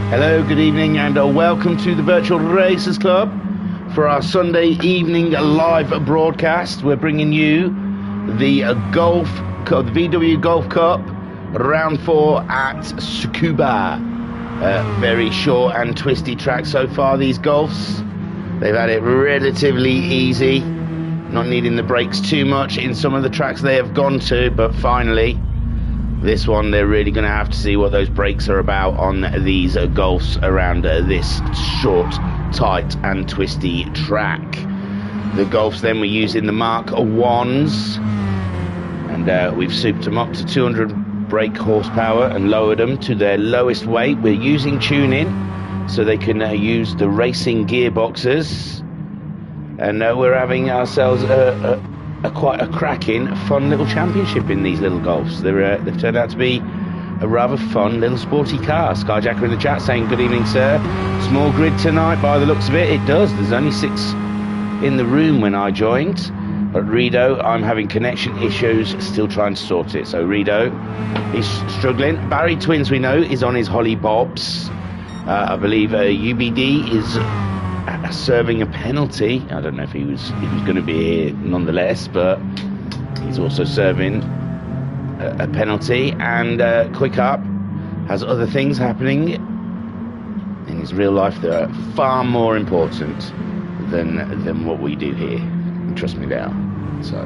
Hello, good evening, and welcome to the Virtual Racers Club for our Sunday evening live broadcast. We're bringing you the Golf Cup, the VW Golf Cup, round 4 at Tsukuba. Very short and twisty track so far, these Golfs. They've had it relatively easy, not needing the brakes too much in some of the tracks they have gone to, but finally, this one, they're really going to have to see what those brakes are about on these Golfs around this short, tight and twisty track. The Golfs then were using the Mark 1s, and we've souped them up to 200 brake horsepower and lowered them to their lowest weight. We're using tuning so they can use the racing gearboxes, and we're having ourselves quite a cracking, fun little championship in these little Golfs. They've turned out to be a rather fun little sporty car. Skyjacker in the chat saying, good evening, sir. Small grid tonight by the looks of it. It does. There's only 6 in the room when I joined. But Rido, I'm having connection issues, still trying to sort it. So Rido, he's struggling. Barry Twins, we know, is on his Holly Bobs. I believe UBD is serving a penalty. I don't know if he was going to be here nonetheless, but he's also serving a penalty. And Quick Up has other things happening in his real life that are far more important than what we do here. Trust me now. So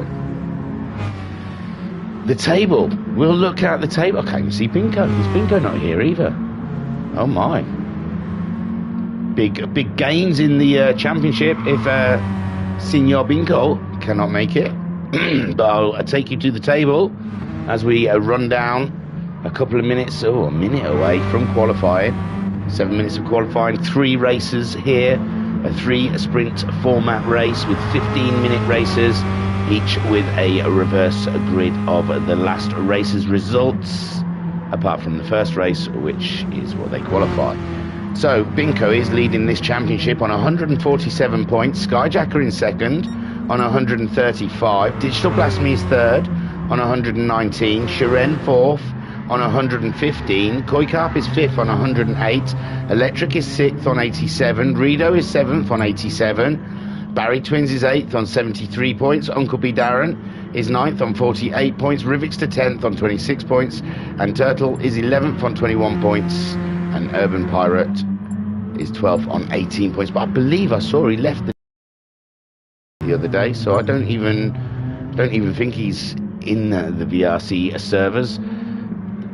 the table. We'll look at the table. I can't even see Binko. Is Binko not here either? Oh my. Big gains in the championship if Signor Binko cannot make it. But I'll take you to the table as we run down a couple of minutes, or a minute away from qualifying. 7 minutes of qualifying, 3 races here, a 3 sprint format race with 15-minute races, each with a reverse grid of the last race's results, apart from the first race, which is what they qualify. So Binko is leading this championship on 147 points. Skyjacker in second on 135. Digital Blasphemy is third on 119. Shiren fourth on 115. Koikarp is fifth on 108. Electric is sixth on 87. Rido is seventh on 87. Barry Twins is eighth on 73 points. Uncle B Darren is ninth on 48 points. Rivix to 10th on 26 points. And Turtle is 11th on 21 points. And Urban Pirate is 12th on 18 points. But I believe I saw he left the other day, so I don't even think he's in the VRC servers.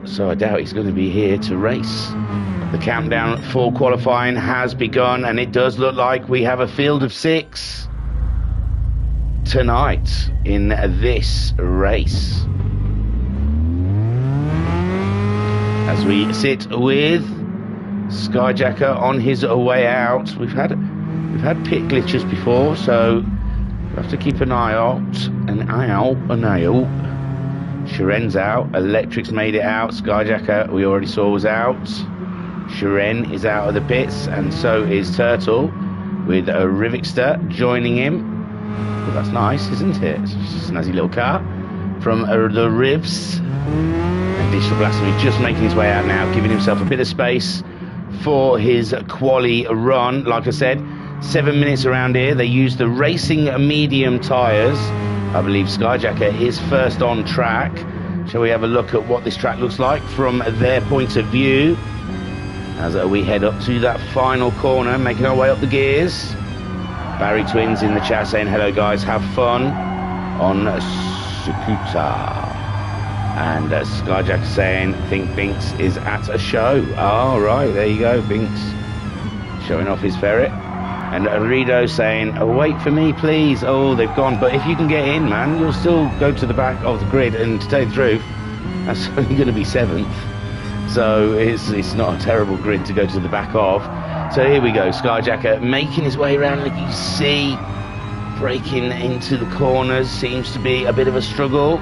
So I doubt he's going to be here to race. The countdown for qualifying has begun, and it does look like we have a field of 6 tonight in this race. As we sit with Skyjacker on his way out. We've had pit glitches before, so we have to keep an eye out. Shiren's out. Electric's made it out. Skyjacker, we already saw, was out. Shiren is out of the pits, and so is Turtle, with a Rivixter joining him. Well, that's nice, isn't it? It's just a snazzy little car from the Rivs. And Digital Blasphemy just making his way out now, giving himself a bit of space for his quali run. Like I said, 7 minutes around here. They use the racing medium tyres. I believe Skyjacker is first on track. Shall we have a look at what this track looks like from their point of view as we head up to that final corner, making our way up the gears? Barry Twins in the chat saying, hello guys, have fun on Tsukuba. And Skyjack saying, think Binks is at a show. Oh, right, there you go, Binks showing off his ferret. And Rido saying, oh, wait for me, please. Oh, they've gone. But if you can get in, man, you'll still go to the back of the grid. And to tell you the truth, that's only going to be 7th. So it's not a terrible grid to go to the back of. So here we go, Skyjacker making his way around. Like you see, breaking into the corners seems to be a bit of a struggle.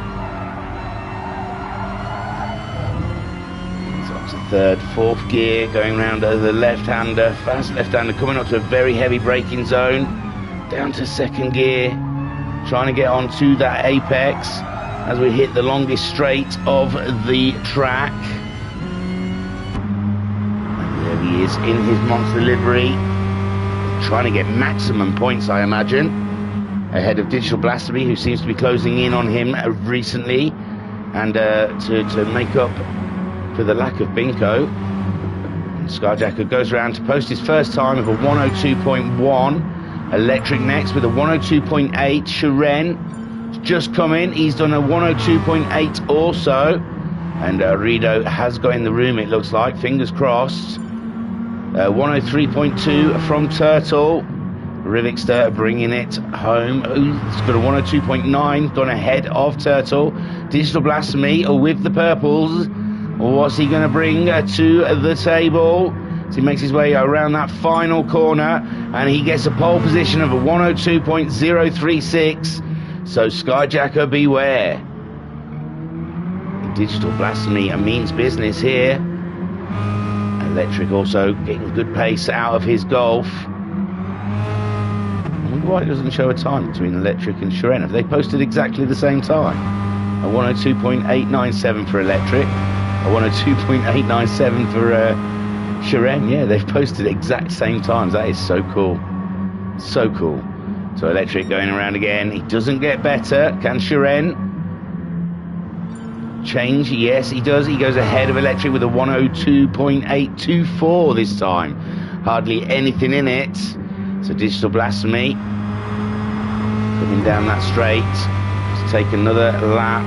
Third, fourth gear, going round the left-hander, fast left-hander, coming up to a very heavy braking zone, down to second gear, trying to get onto that apex as we hit the longest straight of the track. And there we He is in his monster livery, trying to get maximum points, I imagine, ahead of Digital Blasphemy, who seems to be closing in on him recently, and to make up for the lack of Binko. Skyjacker goes around to post his first time of a 102.1. Electric next with a 102.8. Shiren just come in. He's done a 102.8 also. And Rido has got in the room, it looks like. Fingers crossed. 103.2 from Turtle. Rivixter bringing it home. He's got a 102.9, gone ahead of Turtle. Digital Blasphemy with the purples. What's he going to bring to the table? So he makes his way around that final corner, and he gets a pole position of a 102.036. So Skyjacker, beware. Digital Blasphemy means business here. Electric also getting good pace out of his Golf. I wonder why it doesn't show a time between Electric and Shiren. Have they posted exactly the same time? A 102.897 for Electric. A 102.897 for Shiren. Yeah, they've posted exact same times. That is so cool. So cool. So Electric going around again. He doesn't get better. Can Shiren change? Yes, he does. He goes ahead of Electric with a 102.824 this time. Hardly anything in it. So Digital Blasphemy coming down that straight. Let's take another lap.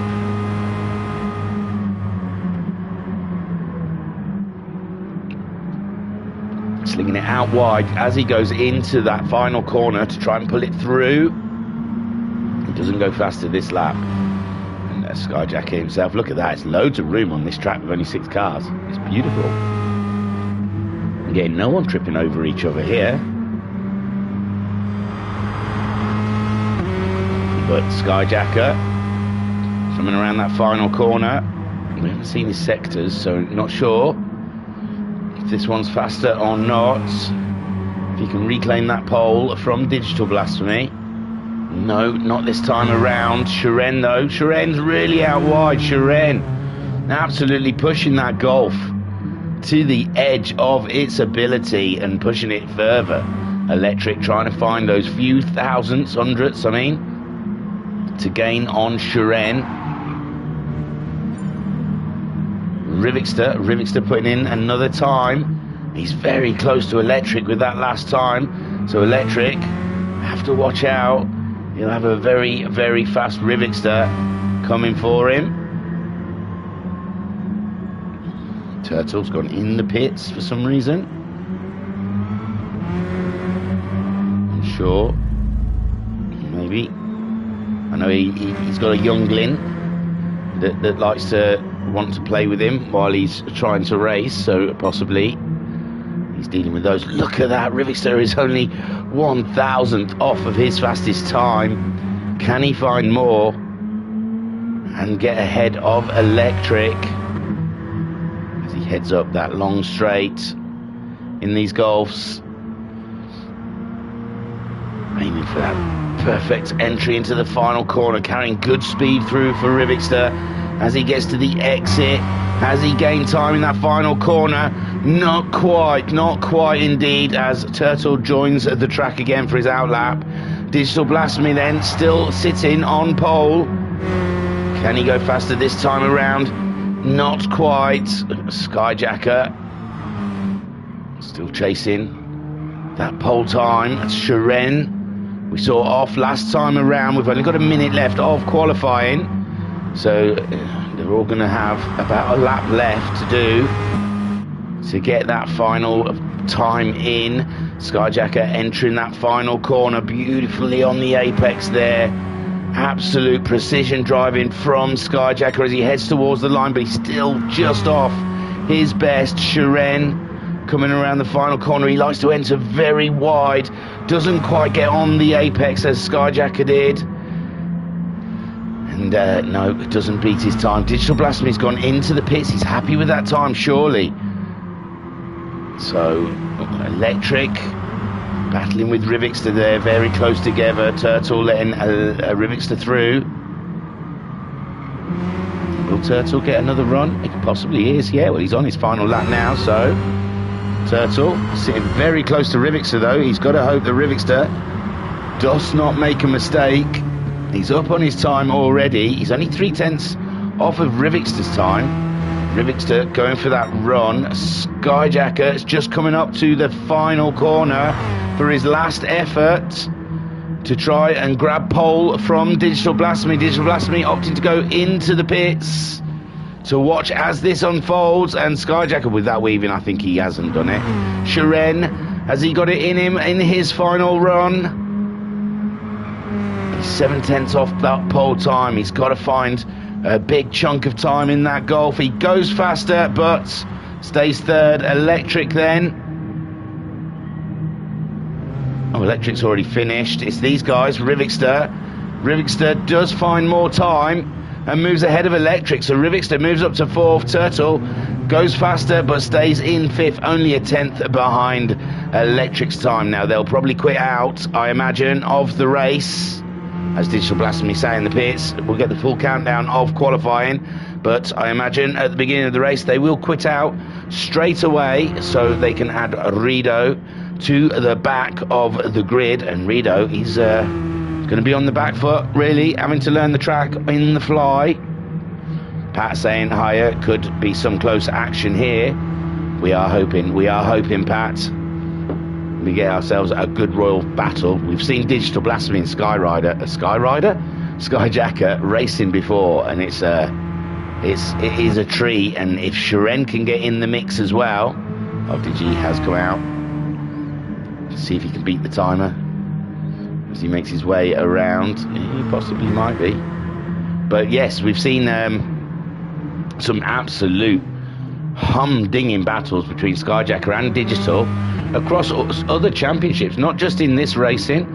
Slinging it out wide as he goes into that final corner to try and pull it through. He doesn't go faster this lap. And Skyjacker himself, look at that, it's loads of room on this track with only 6 cars. It's beautiful. Again, no one tripping over each other here. But Skyjacker coming around that final corner. We haven't seen his sectors, so not sure if this one's faster or not. If he can reclaim that pole from Digital Blasphemy. No, not this time around. Shiren though. Shiren's really out wide. Shiren absolutely pushing that Golf to the edge of its ability and pushing it further. Electric trying to find those few thousandths, hundredths, I mean, to gain on Shiren. Rivixter putting in another time. He's very close to Electric with that last time. So Electric have to watch out. He'll have a very, very fast Rivixter coming for him. Turtle's gone in the pits for some reason. Unsure. Maybe. I know he's got a youngling that likes to want to play with him while he's trying to race, so possibly he's dealing with those. Look at that, Rivixter is only 1,000th off of his fastest time. Can he find more and get ahead of Electric as he heads up that long straight in these Golfs, aiming for that perfect entry into the final corner, carrying good speed through for Rivixter as he gets to the exit. Has he gained time in that final corner? Not quite indeed, as Turtle joins the track again for his outlap. Digital Blasphemy then still sitting on pole. Can he go faster this time around? Not quite. Skyjacker still chasing that pole time. That's Shiren. We saw off last time around. We've only got a minute left of qualifying, so they're all going to have about a lap left to do to get that final time in. Skyjacker entering that final corner beautifully on the apex there. Absolute precision driving from Skyjacker as he heads towards the line, but he's still just off his best. Shiren coming around the final corner. He likes to enter very wide, doesn't quite get on the apex as Skyjacker did. And no, it doesn't beat his time. Digital Blasphemy's gone into the pits. He's happy with that time, surely. So Electric battling with Rivixter there, very close together. Turtle letting Rivixter through. Will Turtle get another run? He possibly is, yeah. Well, he's on his final lap now, so Turtle sitting very close to Rivixter though. He's got to hope that Rivixter does not make a mistake. He's up on his time already. He's only 3/10 off of Rivixter's time. Rivixter going for that run. Skyjacker is just coming up to the final corner for his last effort to try and grab pole from Digital Blasphemy. Digital Blasphemy opting to go into the pits to watch as this unfolds, and Skyjacker with that weaving, I think he hasn't done it. Shiren, has he got it in him in his final run? He's 7/10 off that pole time. He's got to find a big chunk of time in that Golf. He goes faster, but stays third. Electric then. Oh, Electric's already finished. It's these guys, Rivixter. Rivixter does find more time and moves ahead of Electric. So Rivixter moves up to 4th. Turtle goes faster but stays in 5th, only a 10th behind Electric's time. Now they'll probably quit out, I imagine, of the race. As Digital Blasphemy say in the pits, we'll get the full countdown of qualifying, but I imagine at the beginning of the race they will quit out straight away so they can add Rido to the back of the grid. And Rido, he's going to be on the back foot, really, having to learn the track in the fly. Pat saying higher, could be some close action here. We are hoping, Pat. We get ourselves a good royal battle. We've seen Digital Blasphemy and Skyjacker racing before, and it is a treat. And if Shiren can get in the mix as well, Digi has come out. Let's see if he can beat the timer as he makes his way around. He possibly might be, but yes, we've seen some absolute humdinging battles between Skyjacker and Digital across other championships, not just in this racing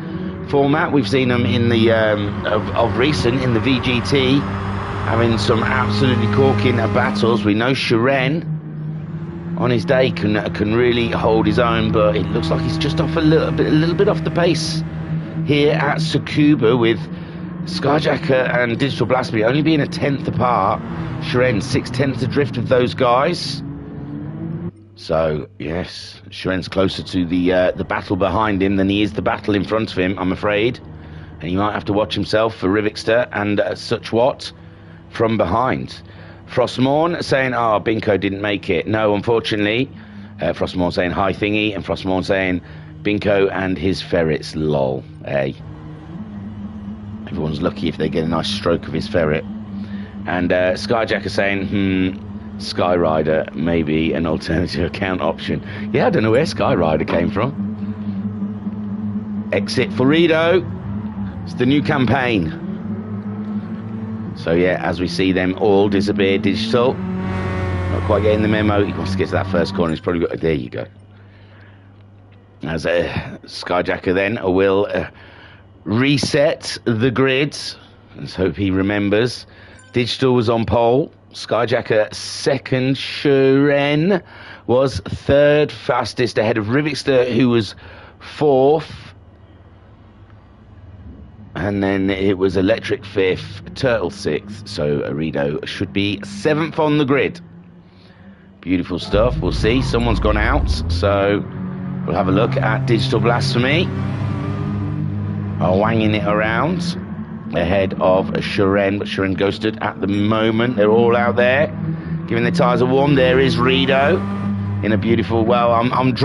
format. We've seen them in the of recent in the VGT, having some absolutely corking battles. We know Shiren on his day can really hold his own, but it looks like he's just off a little bit off the pace here at Tsukuba, with Skyjacker and Digital Blasphemy only being a 10th apart. Shiren 6/10 adrift of those guys. So yes, Shiren's closer to the battle behind him than he is the battle in front of him, I'm afraid. And he might have to watch himself for Rivixter and such what from behind. Frostmorn saying, Binko didn't make it. No, unfortunately. Frostmorn saying hi thingy, and Frostmorn saying Binko and his ferrets, lol. Hey. Everyone's lucky if they get a nice stroke of his ferret. And Skyjacker saying, Skyrider may be an alternative account option. Yeah, I don't know where Skyrider came from. Exit for Rido. It's the new campaign. So yeah, as we see them all disappear, Digital not quite getting the memo. He wants to get to that first corner. He's probably got, there you go. As Skyjacker then will reset the grid. Let's hope he remembers. Digital was on pole. Skyjacker second. Shiren was third fastest, ahead of Rivixter, who was 4th. And then it was Electric 5th, Turtle 6th. So Arido should be 7th on the grid. Beautiful stuff. We'll see. Someone's gone out. So we'll have a look at Digital Blasphemy. Wanging it around ahead of Shiren, but Shiren ghosted at the moment. They're all out there giving their tyres a warm. There is Rido in a beautiful, well, I'm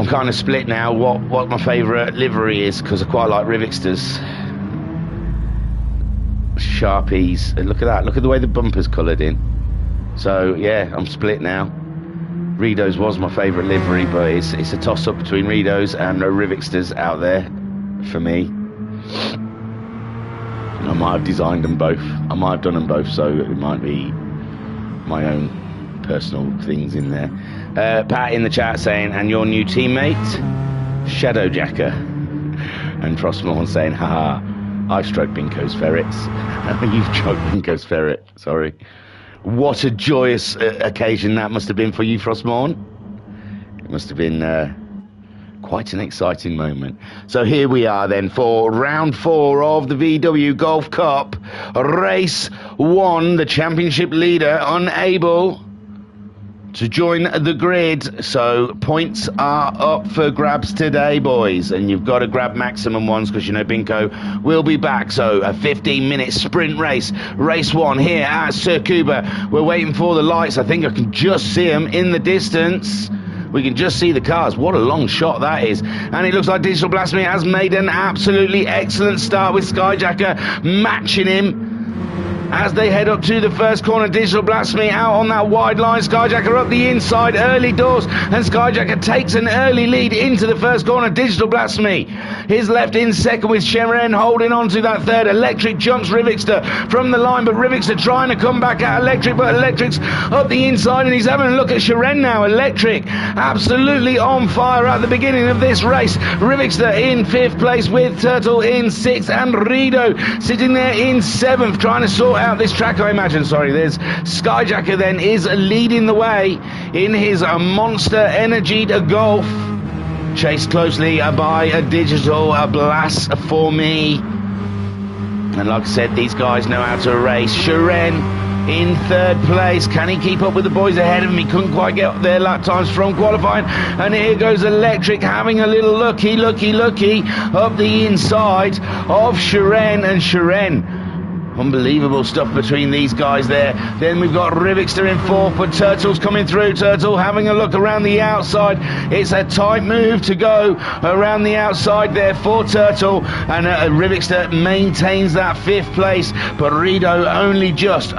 kind of split now what my favourite livery is, because I quite like Rivixter's. Sharpies, and look at that, look at the way the bumper's coloured in. So yeah, I'm split now. Rido's was my favourite livery, but it's a toss-up between Rido's and Rivixter's out there for me. I might have designed them both. I might have done them both, so it might be my own personal things in there. Pat in the chat saying, and your new teammate, Shadowjacker. And Frostmorn saying, haha, I've stroked Binko's ferrets. You've stroked Binko's ferret, sorry. What a joyous occasion that must have been for you, Frostmorn. It must have been quite an exciting moment. So here we are then for round 4 of the VW Golf Cup. Race 1, the championship leader unable to join the grid. So points are up for grabs today, boys, and you've got to grab maximum ones because you know Binko will be back. So a 15-minute sprint race, race 1 here at Tsukuba. We're waiting for the lights. I think I can just see them in the distance. We can just see the cars. What a long shot that is. And it looks like Digital Blasphemy has made an absolutely excellent start with Skyjacker matching him as they head up to the first corner. Digital Blasphemy out on that wide line. Skyjacker up the inside, early doors, and Skyjacker takes an early lead into the first corner. Digital Blasphemy, his left in second with Sheren holding on to that third. Electric jumps Rivixter from the line, but Rivixter trying to come back at Electric, but Electric's up the inside and he's having a look at Sheren now. Electric absolutely on fire at the beginning of this race. Rivixter in 5th place with Turtle in 6th and Rido sitting there in 7th trying to sort out this track, I imagine. Sorry, there's Skyjacker then is leading the way in his monster energied Golf, chased closely by a Digital Blast for me. And like I said, these guys know how to race. Sheren in 3rd place. Can he keep up with the boys ahead of him? He couldn't quite get their lap times from qualifying. And here goes Electric having a little looky up the inside of Sheren, and Sheren, unbelievable stuff between these guys there. Then we've got Rivixter in 4th, but Turtle's coming through. Turtle having a look around the outside. It's a tight move to go around the outside there for Turtle, and Rivixter maintains that 5th place, but Rido only just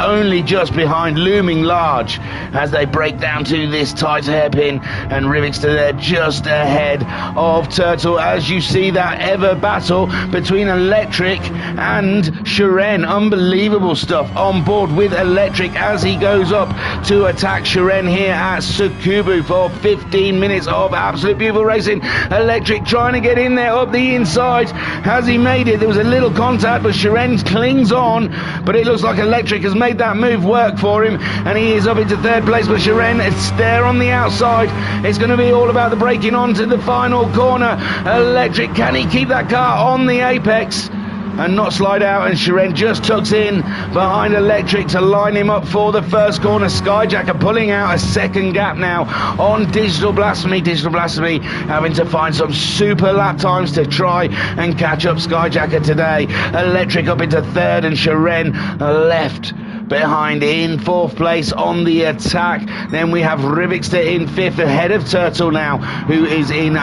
behind, looming large as they break down to this tight hairpin, and Rivixter there just ahead of Turtle as you see that ever battle between Electric and Sheren. Unbelievable stuff on board with Electric as he goes up to attack Sheren here at Tsukuba for 15 minutes of absolute beautiful racing. Electric trying to get in there up the inside. Has he made it? There was a little contact, but Sheren clings on, but it looks like Electric has made that move work for him, and he is up into 3rd place, but Sheren is there on the outside. It's going to be all about the braking on to the final corner. Electric, can he keep that car on the apex and not slide out? And Sheren just tucks in behind Electric to line him up for the first corner. Skyjacker pulling out a 2nd gap now on Digital Blasphemy. Digital Blasphemy having to find some super lap times to try and catch up Skyjacker today. Electric up into 3rd and Sheren left behind in 4th place on the attack. Then we have Rivixter in 5th ahead of Turtle now, who is in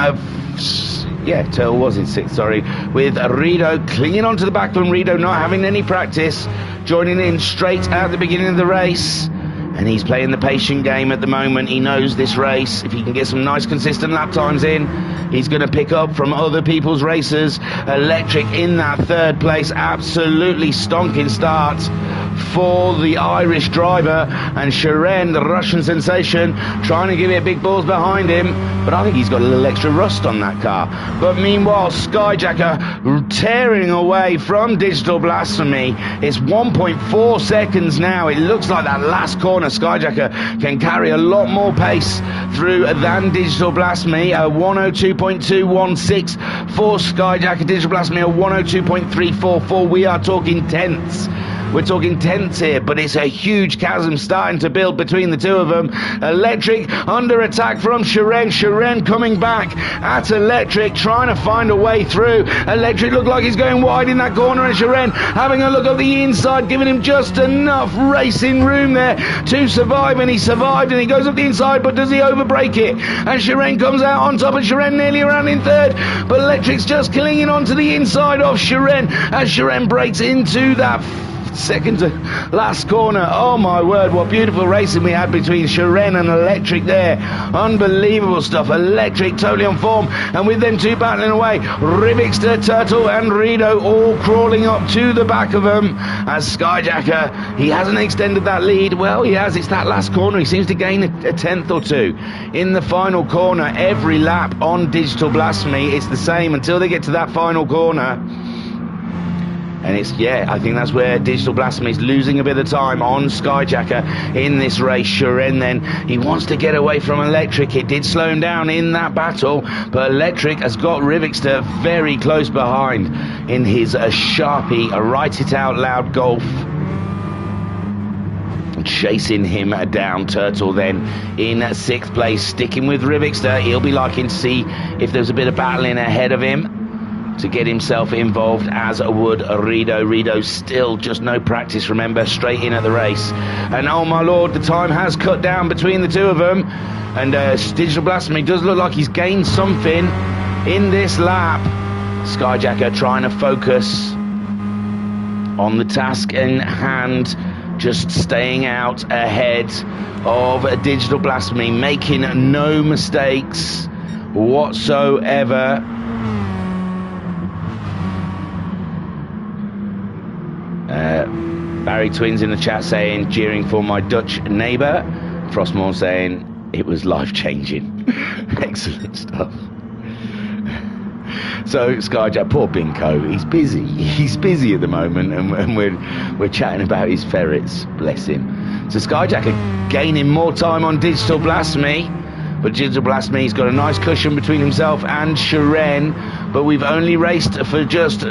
Turtle was in 6th, sorry, with Rido clinging onto the back of him. Rido not having any practice, joining in straight at the beginning of the race. And he's playing the patient game at the moment. He knows this race, if he can get some nice consistent lap times in, he's going to pick up from other people's races. Electric in that 3rd place, absolutely stonking start for the Irish driver, and Sheren, the Russian sensation, trying to give it big balls behind him, but I think he's got a little extra rust on that car. But meanwhile, Skyjacker tearing away from Digital Blasphemy. It's 1.4 seconds now. It looks like that last corner Skyjacker can carry a lot more pace through than Digital Blasphemy. 102.216 for Skyjacker. Digital Blasphemy a 102.344. We are talking tenths. We're talking tenths here, but it's a huge chasm starting to build between the two of them. Electric under attack from Sheren. Sheren coming back at Electric, trying to find a way through. Electric looked like he's going wide in that corner, and Sheren having a look at the inside, giving him just enough racing room there to survive, and he survived, and he goes up the inside, but does he overbreak it? And Sheren comes out on top, and Sheren nearly around in 3rd, but Electric's just clinging on to the inside of Sheren as Sheren breaks into that 2nd to last corner. Oh my word, what beautiful racing we had between Sheren and Electric there. Unbelievable stuff. Electric totally on form, and with them two battling away, Rivixter, Turtle and Rido all crawling up to the back of them as Skyjacker, he hasn't extended that lead. Well, he has. It's that last corner. He seems to gain a tenth or two in the final corner every lap on Digital Blasphemy. It's the same until they get to that final corner. And it's, I think that's where Digital Blasphemy is losing a bit of time on Skyjacker in this race. Sheren then, he wants to get away from Electric. It did slow him down in that battle, but Electric has got Rivixter very close behind in his Sharpie, Write It Out Loud Golf. chasing him down. Turtle then in 6th place, sticking with Rivixter. He'll be liking to see if there's a bit of battling ahead of him to get himself involved, as would Rido. Rido still just no practice, remember, straight in at the race. And oh my lord, the time has cut down between the two of them, and Digital Blasphemy does look like he's gained something in this lap. Skyjacker trying to focus on the task in hand, just staying out ahead of Digital Blasphemy, making no mistakes whatsoever. Barry Twins in the chat saying, cheering for my Dutch neighbour. Frostmore saying it was life-changing. Excellent stuff. So Skyjack, poor Binko, he's busy at the moment, and we're chatting about his ferrets, bless him. So Skyjack gaining more time on Digital Blasphemy, but Digital Blasphemy's got a nice cushion between himself and Shiren, but we've only raced for just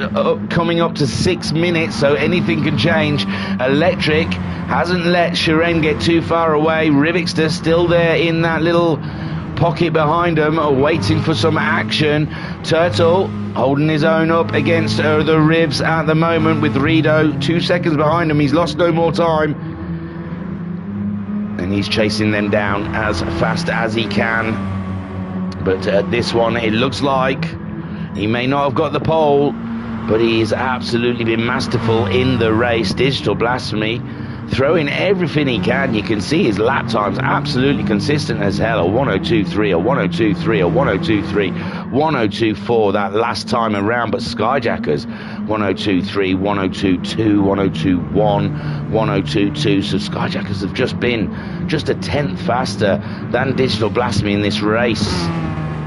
coming up to 6 minutes, so anything can change. Electric hasn't let Shiren get too far away. Rivixter still there in that little pocket behind him, waiting for some action. Turtle holding his own up against the Rivs at the moment, with Rido 2 seconds behind him. He's lost no more time, and he's chasing them down as fast as he can. But this one, it looks like he may not have got the pole, but he's absolutely been masterful in the race. Digital Blasphemy throwing everything he can. You can see his lap times absolutely consistent as hell. A 102.3, a 102.3, a 102.3, 102.4 that last time around. But Skyjackers 102.3, 102.2, 102.1, 102.2. So Skyjackers have just been just a tenth faster than Digital Blasphemy in this race.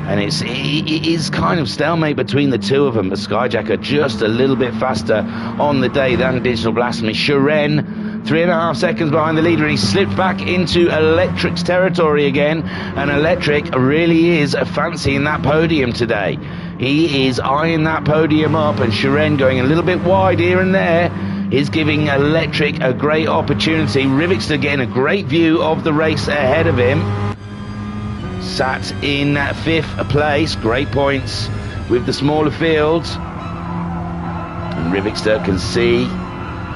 And it is kind of stalemate between the two of them, but Skyjacker just a little bit faster on the day than Digital Blasphemy. Shiren 3.5 seconds behind the leader, and he slipped back into Electric's territory again, and Electric really is fancying that podium today. He is eyeing that podium up, and Shiren going a little bit wide here and there is giving Electric a great opportunity. Rivixter getting a great view of the race ahead of him. Sat in 5th place, great points with the smaller fields. And Rivixter can see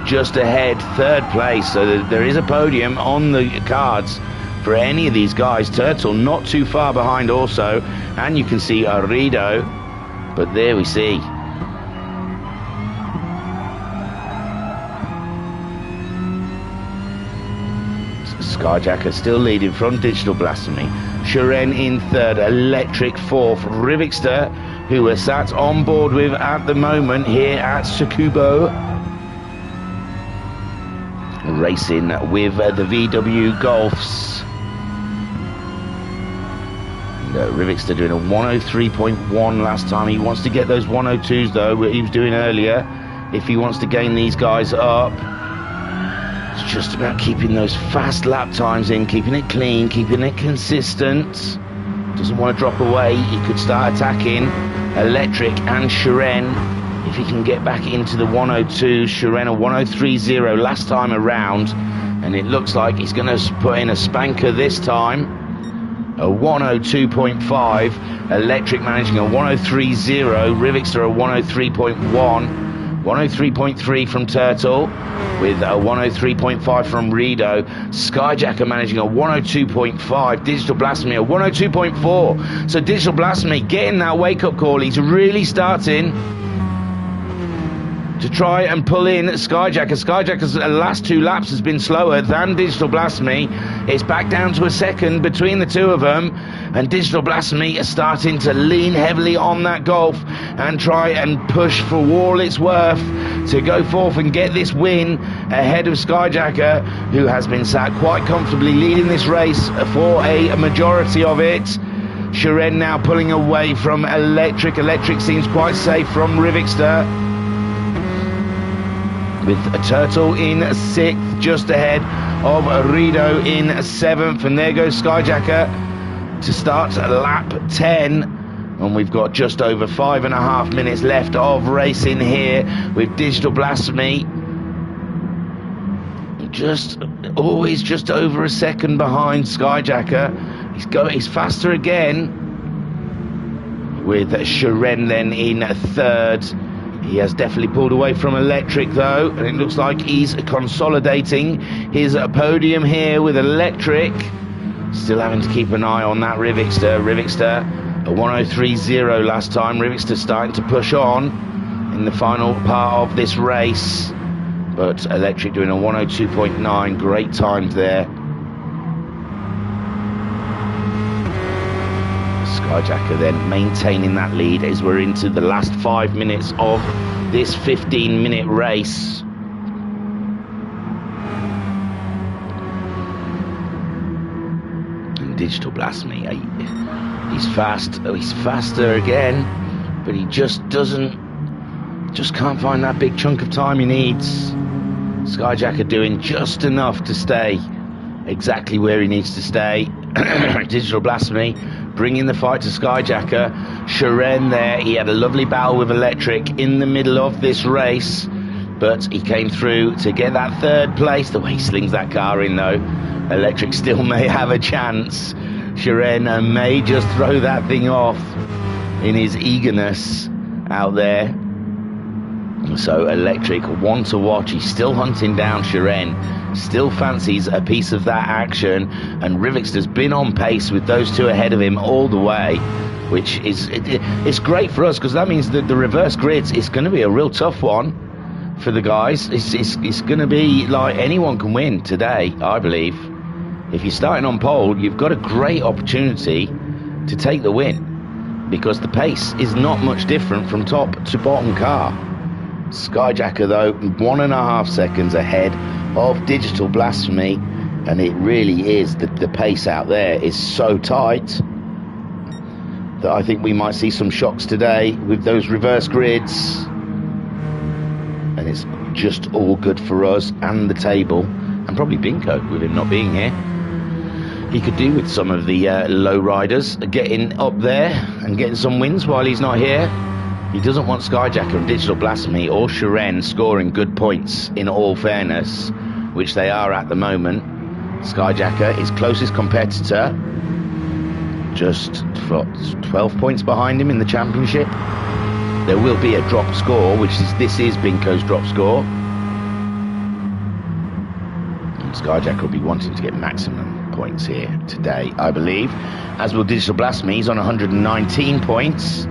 just ahead 3rd place, so there is a podium on the cards for any of these guys. Turtle not too far behind also, and you can see Rido, but there we see Skyjacker still leading from Digital Blasphemy. Shiren in 3rd, Electric 4th, Rivixter, who we're sat on board with at the moment here at Tsukubo, racing with the VW Golfs. Rivixter doing a 103.1 last time. He wants to get those 102s though, what he was doing earlier, if he wants to gain these guys up. It's just about keeping those fast lap times in, keeping it clean, keeping it consistent. Doesn't want to drop away. He could start attacking Electric and Shiren if he can get back into the 102. Shiren a 103.0 last time around, and it looks like he's going to put in a spanker this time. A 102.5. Electric managing a 103.0. Rivixter a 103.1. 103.3 from Turtle, with a 103.5 from Rido. Skyjacker managing a 102.5. Digital Blasphemy a 102.4. So Digital Blasphemy getting that wake-up call. He's really starting to try and pull in Skyjacker. Skyjacker's last 2 laps has been slower than Digital Blasphemy. It's back down to a second between the two of them, and Digital Blasphemy is starting to lean heavily on that Golf and try and push for all it's worth to go forth and get this win ahead of Skyjacker, who has been sat quite comfortably leading this race for a majority of it. Shiren now pulling away from Electric. Electric seems quite safe from Rivixter, with a Turtle in 6th, just ahead of Rido in 7th. And there goes Skyjacker to start lap 10. And we've got just over 5.5 minutes left of racing here, with Digital Blasphemy always just over a second behind Skyjacker. He's faster again, with Shiren then in third. He has definitely pulled away from Electric though, and it looks like he's consolidating his podium here with Electric. Still having to keep an eye on that Rivixter. Rivixter a 1:03.0 last time. Rivixter starting to push on in the final part of this race, but Electric doing a 1:02.9. Great times there. Skyjacker then maintaining that lead as we're into the last 5 minutes of this 15-minute race. And Digital Blasphemy, he's fast. Oh, he's faster again, but he just can't find that big chunk of time he needs. Skyjacker doing just enough to stay exactly where he needs to stay. Digital Blasphemy bringing the fight to Skyjacker. Shiren there, he had a lovely battle with Electric in the middle of this race, but he came through to get that third place. The way he slings that car in though, Electric still may have a chance. Shiren may just throw that thing off in his eagerness out there. So Electric, one to watch. He's still hunting down Shiren, still fancies a piece of that action, and Rivixter's been on pace with those two ahead of him all the way, which is it's great for us, because that means that the reverse grids is going to be a real tough one for the guys. It's going to be like anyone can win today, I believe. If you're starting on pole, you've got a great opportunity to take the win, because the pace is not much different from top to bottom car. Skyjacker though 1.5 seconds ahead of Digital Blasphemy, and it really is the pace out there is so tight that I think we might see some shocks today with those reverse grids, and it's just all good for us and the table, and probably Binko with him not being here. He could do with some of the low riders getting up there and getting some wins while he's not here. He doesn't want Skyjacker and Digital Blasphemy or Shiren scoring good points, in all fairness, which they are at the moment. Skyjacker, his closest competitor, just 12 points behind him in the championship. There will be a drop score, this is Binko's drop score. And Skyjacker will be wanting to get maximum points here today, I believe. As will Digital Blasphemy, he's on 119 points.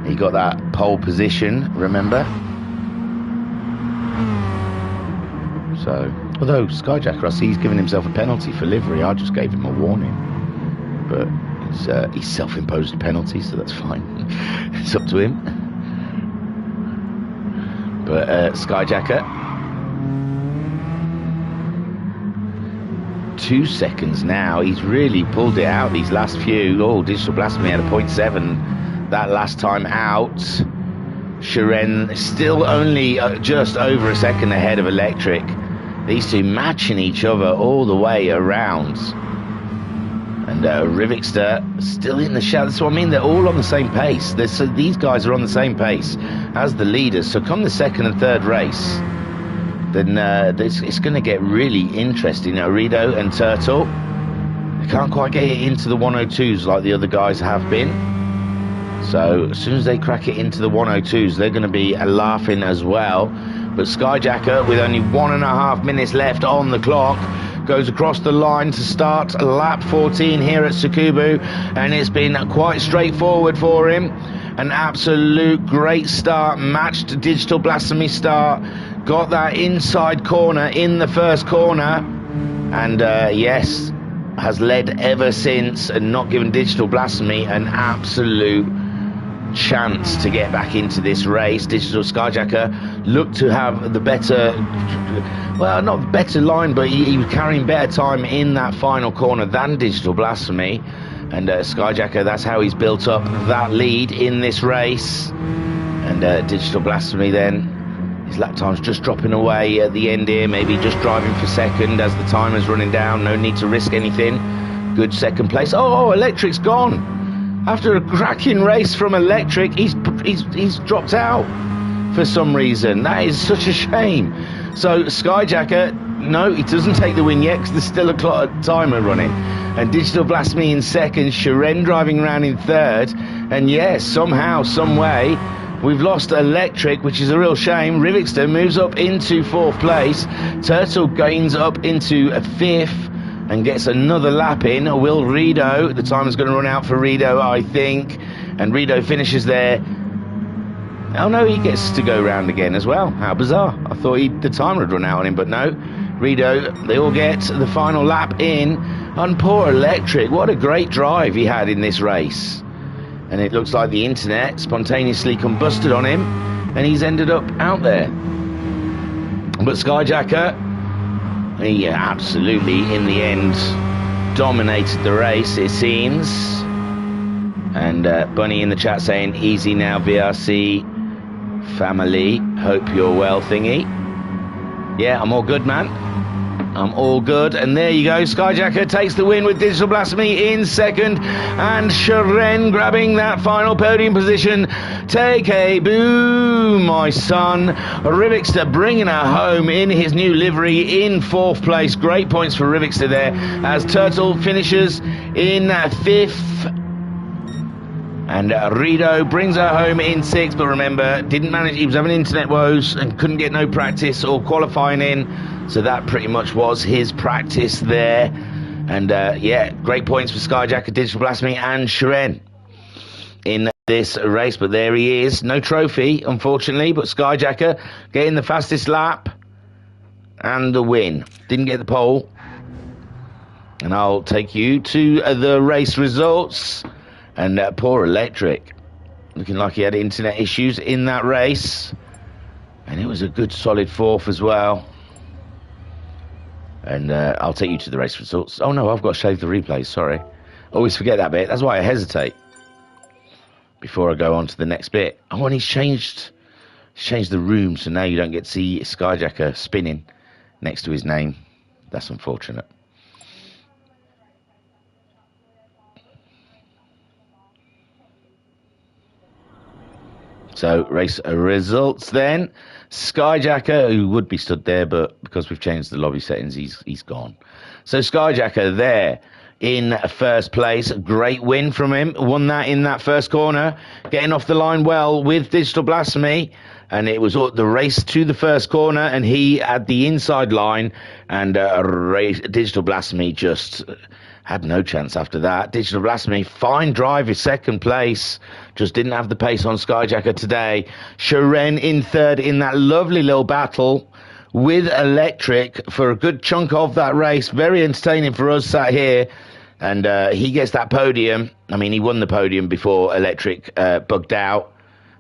He got that pole position, remember? So, although Skyjacker, I see he's given himself a penalty for livery. I just gave him a warning, but he's self-imposed a penalty, so that's fine. It's up to him. But Skyjacker, 2 seconds now. He's really pulled it out these last few. Oh, Digital Blasphemy had a 0.7 that last time out. Shiren still only just over a second ahead of Electric. These two matching each other all the way around. And Rivixter still in the shadow. So I mean, they're all on the same pace. These guys are on the same pace as the leaders. So come the second and third race, then it's going to get really interesting. Arido and Turtle, they can't quite get it into the 102s like the other guys have been. So as soon as they crack it into the 102s, they're going to be laughing as well. But Skyjacker, with only 1.5 minutes left on the clock, goes across the line to start lap 14 here at Tsukuba, and it's been quite straightforward for him. An absolute great start, matched Digital Blasphemy start, got that inside corner in the first corner, and yes, has led ever since, and not given Digital Blasphemy an absolute chance to get back into this race. Digital Skyjacker looked to have the better, well, not the better line, but he was carrying better time in that final corner than Digital Blasphemy. And Skyjacker, that's how he's built up that lead in this race. And Digital Blasphemy then, his lap time's just dropping away at the end here, maybe just driving for second as the timer's running down. No need to risk anything. Good second place. Oh, Electric's gone. After a cracking race from Electric, he's dropped out for some reason. That is such a shame. So Skyjacker No, he doesn't take the win yet because there's still a timer running. And Digital Blasphemy in second, Sharon driving around in third. And yes, somehow, some way, we've lost Electric, which is a real shame. Rivixter moves up into fourth place. Turtle gains up into a fifth and gets another lap in. Will Rido, the time is going to run out for Rido, I think. And Rido finishes there. Oh no, he gets to go round again as well. How bizarre. I thought the timer would run out on him, but no. Rido, they all get the final lap in. And poor Electric, what a great drive he had in this race. And it looks like the internet spontaneously combusted on him, and he's ended up out there. But Skyjacker, he absolutely, in the end, dominated the race, it seems. And Bunny in the chat saying, easy now, VRC family, hope you're well thingy. Yeah, I'm all good, man. I'm all good. And there you go. Skyjacker takes the win with Digital Blasphemy in second. And Sharon grabbing that final podium position. Take a boo, my son. Rivixter bringing her home in his new livery in fourth place. Great points for Rivixter there as Turtle finishes in fifth. And Rido brings her home in sixth, but remember, didn't manage, he was having internet woes and couldn't get no practice or qualifying in, so that pretty much was his practice there. And yeah, great points for Skyjacker, Digital Blasphemy and Sharon in this race, but there he is. No trophy, unfortunately, but Skyjacker getting the fastest lap and the win. Didn't get the pole. And I'll take you to the race results. And poor Electric, looking like he had internet issues in that race. And it was a good solid fourth as well. And I'll take you to the race results. Oh no, I've got to save the replays, sorry. Always forget that bit, that's why I hesitate before I go on to the next bit. Oh, and he's changed the room, so now you don't get to see Skyjacker spinning next to his name. That's unfortunate. So, race results then. Skyjacker, who would be stood there, but because we've changed the lobby settings, he's gone. So, Skyjacker there in first place. Great win from him. Won that in that first corner. Getting off the line well with Digital Blasphemy. And it was the race to the first corner, and he had the inside line. And Digital Blasphemy just had no chance after that. Digital Blasphemy, fine drive is second place. Just didn't have the pace on Skyjacker today. Sharon in third in that lovely little battle with Electric for a good chunk of that race. Very entertaining for us sat here. And he gets that podium. I mean, he won the podium before Electric bugged out.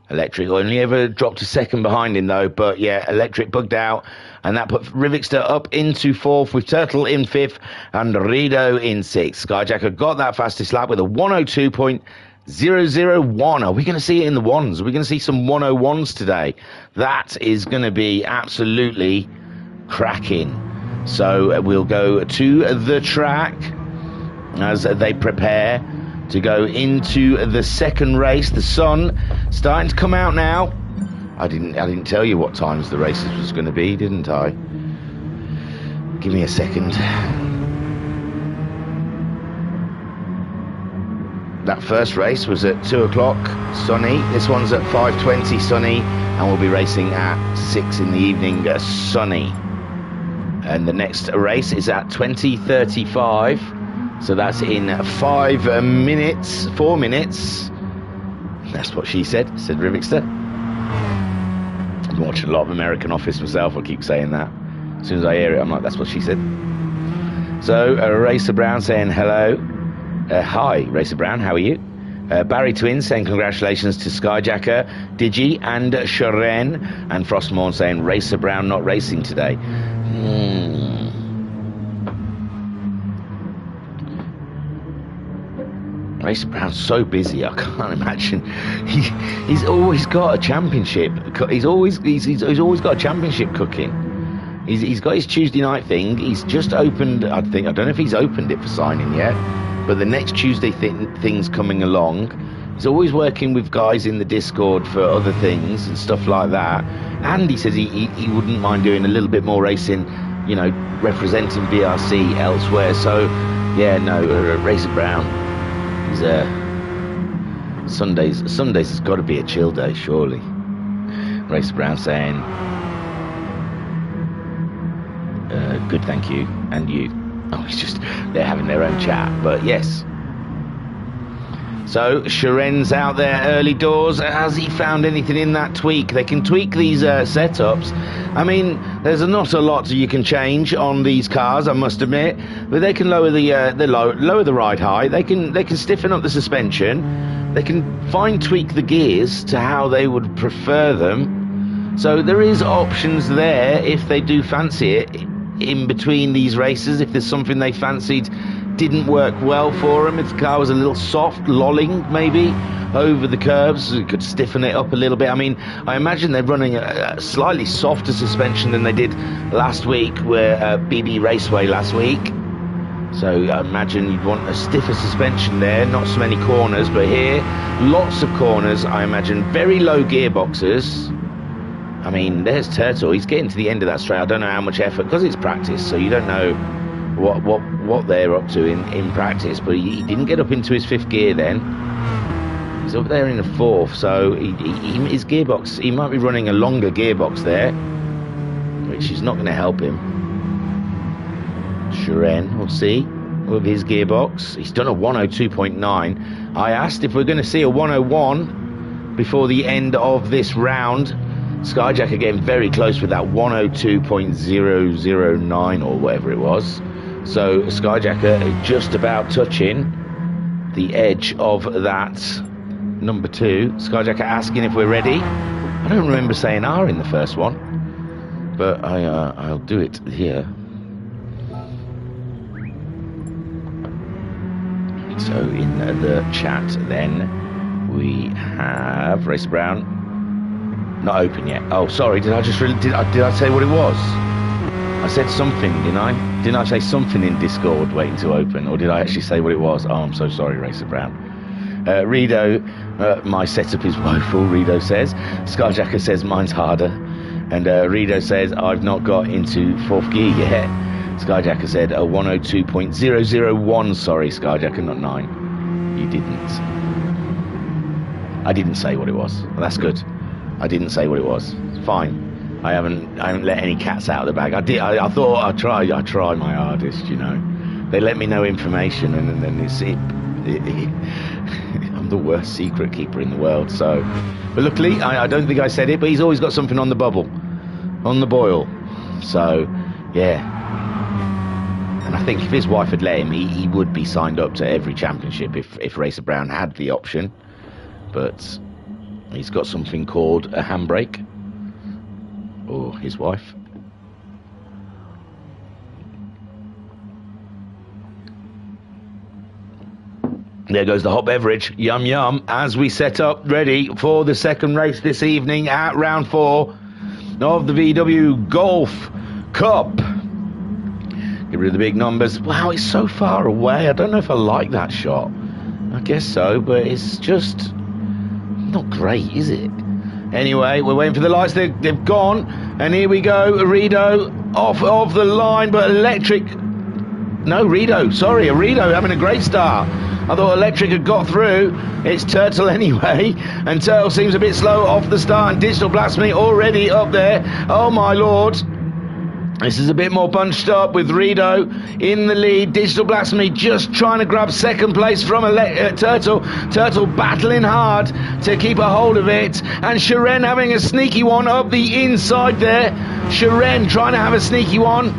Electric only ever dropped a second behind him, though. But, yeah, Electric bugged out. And that put Rivixter up into fourth with Turtle in fifth and Rido in sixth. Skyjacker got that fastest lap with a 102.001. Are we going to see it in the ones? Are we going to see some 101s today? That is going to be absolutely cracking. So we'll go to the track as they prepare to go into the second race. The sun starting to come out now. I didn't tell you what times the races was going to be, didn't I? Give me a second. That first race was at 2 o'clock, sunny. This one's at 5:20, sunny, and we'll be racing at 6 in the evening, sunny. And the next race is at 20:35. So that's in 4 minutes. That's what she said Rivixter. I'm watching a lot of American Office myself, I keep saying that. As soon as I hear it, I'm like, that's what she said. So, Racer Brown saying hello. Hi, Racer Brown, how are you? Barry Twins saying congratulations to Skyjacker, Digi and Sharon. And Frostmorn saying Racer Brown not racing today. Racer Brown's so busy, I can't imagine. He's always got a championship. He's always got a championship cooking. He's got his Tuesday night thing. He's just opened. I don't know if he's opened it for signing yet. But the next Tuesday thing's coming along. He's always working with guys in the Discord for other things and stuff like that. And he says he wouldn't mind doing a little bit more racing representing VRC elsewhere. So, yeah, no, Racer Brown is Sundays has got to be a chill day, surely. Racer Brown saying, good, thank you, and you. Oh, they're having their own chat, but yes. So, Sharen's out there early doors. Has he found anything in that tweak? They can tweak these setups. I mean, there's not a lot you can change on these cars, I must admit. But they can lower lower the ride height. They can stiffen up the suspension. They can fine tweak the gears to how they would prefer them. So there is options there if they do fancy it in between these races. If there's something they fancied didn't work well for them, if the car was a little soft, lolling maybe over the curves, you could stiffen it up a little bit. I mean, I imagine they're running a slightly softer suspension than they did last week, where BB Raceway last week. So I imagine you'd want a stiffer suspension there, not so many corners, but here, lots of corners. I imagine very low gearboxes. I mean, there's Turtle. He's getting to the end of that straight. I don't know how much effort, because it's practice, so you don't know what they're up to in practice. But he didn't get up into his fifth gear then. He's up there in the fourth, so his gearbox, he might be running a longer gearbox there, which is not going to help him. Sharen, we'll see, with his gearbox. He's done a 102.9. I asked if we're going to see a 101 before the end of this round. Skyjacker getting very close with that 102.009 or whatever it was. So Skyjacker just about touching the edge of that number 2. Skyjacker asking if we're ready. I don't remember saying R in the first one, but I'll do it here. So in the chat then we have Racer Brown. Not open yet. Oh, sorry. Did I say what it was? I said something, didn't I? Didn't I say something in Discord waiting to open, or did I actually say what it was? Oh, I'm so sorry, Racer Brown. Rido, my setup is woeful. Rido says. Skyjacker says mine's harder, and Rido says I've not got into fourth gear yet. Skyjacker said a 102.001. Sorry, Skyjacker, not 9. You didn't. I didn't say what it was. Well, that's good. I didn't say what it was. It's fine. I haven't let any cats out of the bag. I thought I'd try my hardest, They let me know information, and then I'm the worst secret keeper in the world. So, but luckily, I don't think I said it. But he's always got something on the bubble, on the boil. So, yeah. And I think if his wife had let him, he would be signed up to every championship if Racer Brown had the option. But he's got something called a handbrake, or his wife. There goes the hot beverage, yum yum, as we set up ready for the second race this evening at round 4 of the VW Golf Cup. Get rid of the big numbers. Wow, it's so far away. I don't know if I like that shot. I guess so, but it's just not great, is it? Anyway, we're waiting for the lights. They've gone, and here we go. Rido off of the line, but Electric. No, Rido. Sorry, Rido having a great start. I thought Electric had got through. It's Turtle anyway, and Turtle seems a bit slow off the start. And Digital Blasphemy already up there. Oh my lord. This is a bit more bunched up with Rido in the lead. Digital Blasphemy just trying to grab second place from Turtle. Turtle battling hard to keep a hold of it. And Sharen having a sneaky one up the inside there. Sharen trying to have a sneaky one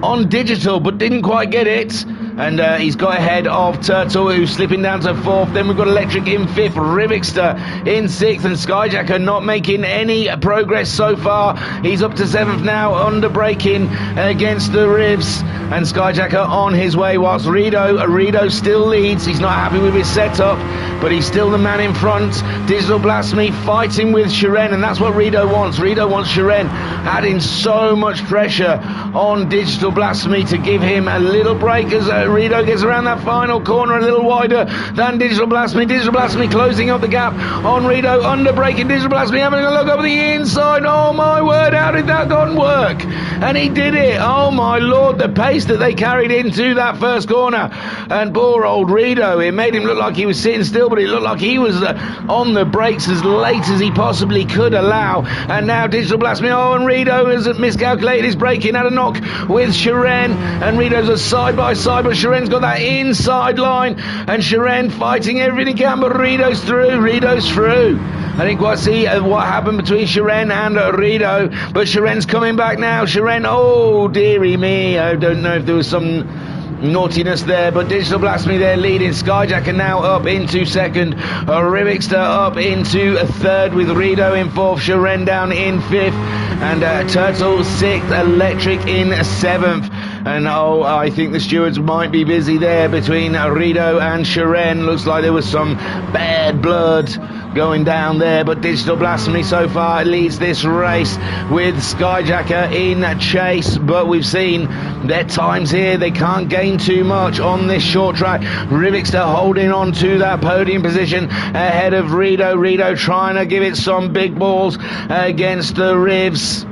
on Digital, but didn't quite get it. And he's got ahead of Turtle, who's slipping down to 4th. Then we've got Electric in 5th, Rivixter in 6th, and Skyjacker not making any progress so far. He's up to 7th now, under braking against the Rivs, and Skyjacker on his way, whilst Rido still leads. He's not happy with his setup, but he's still the man in front. Digital Blasphemy fighting with Sharen, and that's what Rido wants. Rido wants Sharen adding so much pressure on Digital Blasphemy to give him a little break as Rido gets around that final corner a little wider than Digital Blasphemy. Digital Blasphemy closing up the gap on Rido, under braking Digital Blasphemy, having a look over the inside. Oh my word, how did that gone work? And he did it. Oh my lord, the pace that they carried into that first corner. And poor old Rido, it made him look like he was sitting still, but it looked like he was on the brakes as late as he possibly could allow. And now Digital Blasphemy, and Rido has miscalculated his braking, had a knock with Shiren, and Rido's a side by side, but Shiren's got that inside line, and Shiren fighting everything he can, but Rido's through. I didn't quite see what happened between Shiren and Rido, but Shiren's coming back now. Shiren, oh dearie me, I don't know if there was some naughtiness there, but Digital Blasphemy there leading. Skyjacker now up into second, Rivixter up into third with Rido in fourth, Shiren down in fifth, and Turtle sixth, Electric in seventh. And I think the stewards might be busy there between Rido and Shiren. Looks like there was some bad blood going down there, but Digital Blasphemy so far leads this race with Skyjacker in chase, but we've seen their times here, they can't gain too much on this short track. Rivixter holding on to that podium position ahead of Rido. Rido trying to give it some big balls against the Rivs,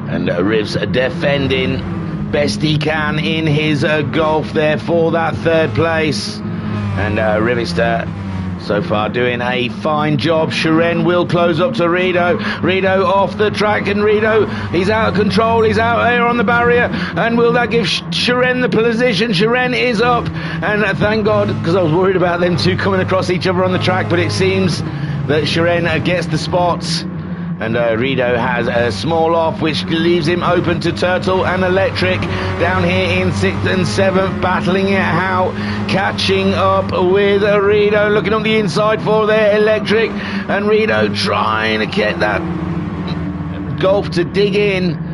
and Rivs defending best he can in his Golf there for that third place, and Rivixter so far doing a fine job. Shiren will close up to Rido. Rido off the track, and Rido, he's out of control, he's out here on the barrier, and will that give Shiren the position? Shiren is up, and thank God, because I was worried about them two coming across each other on the track, but it seems that Shiren gets the spots, and Rido has a small off, which leaves him open to Turtle and Electric down here in 6th and 7th, battling it out, catching up with Rido, looking on the inside for their Electric, and Rido trying to get that Golf to dig in,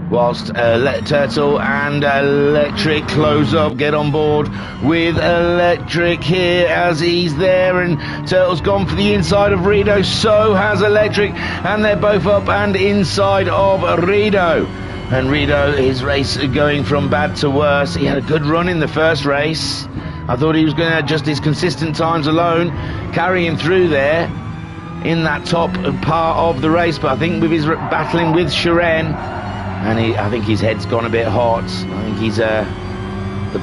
whilst Turtle and Electric close up, get on board with Electric here as he's there, and Turtle's gone for the inside of Rido, so has Electric, and they're both up and inside of Rido. And Rido, his race going from bad to worse. He had a good run in the first race. I thought he was going to just his consistent times alone carry him through there in that top part of the race, but I think with his battling with Shiren, and I think his head's gone a bit hot. I think he's the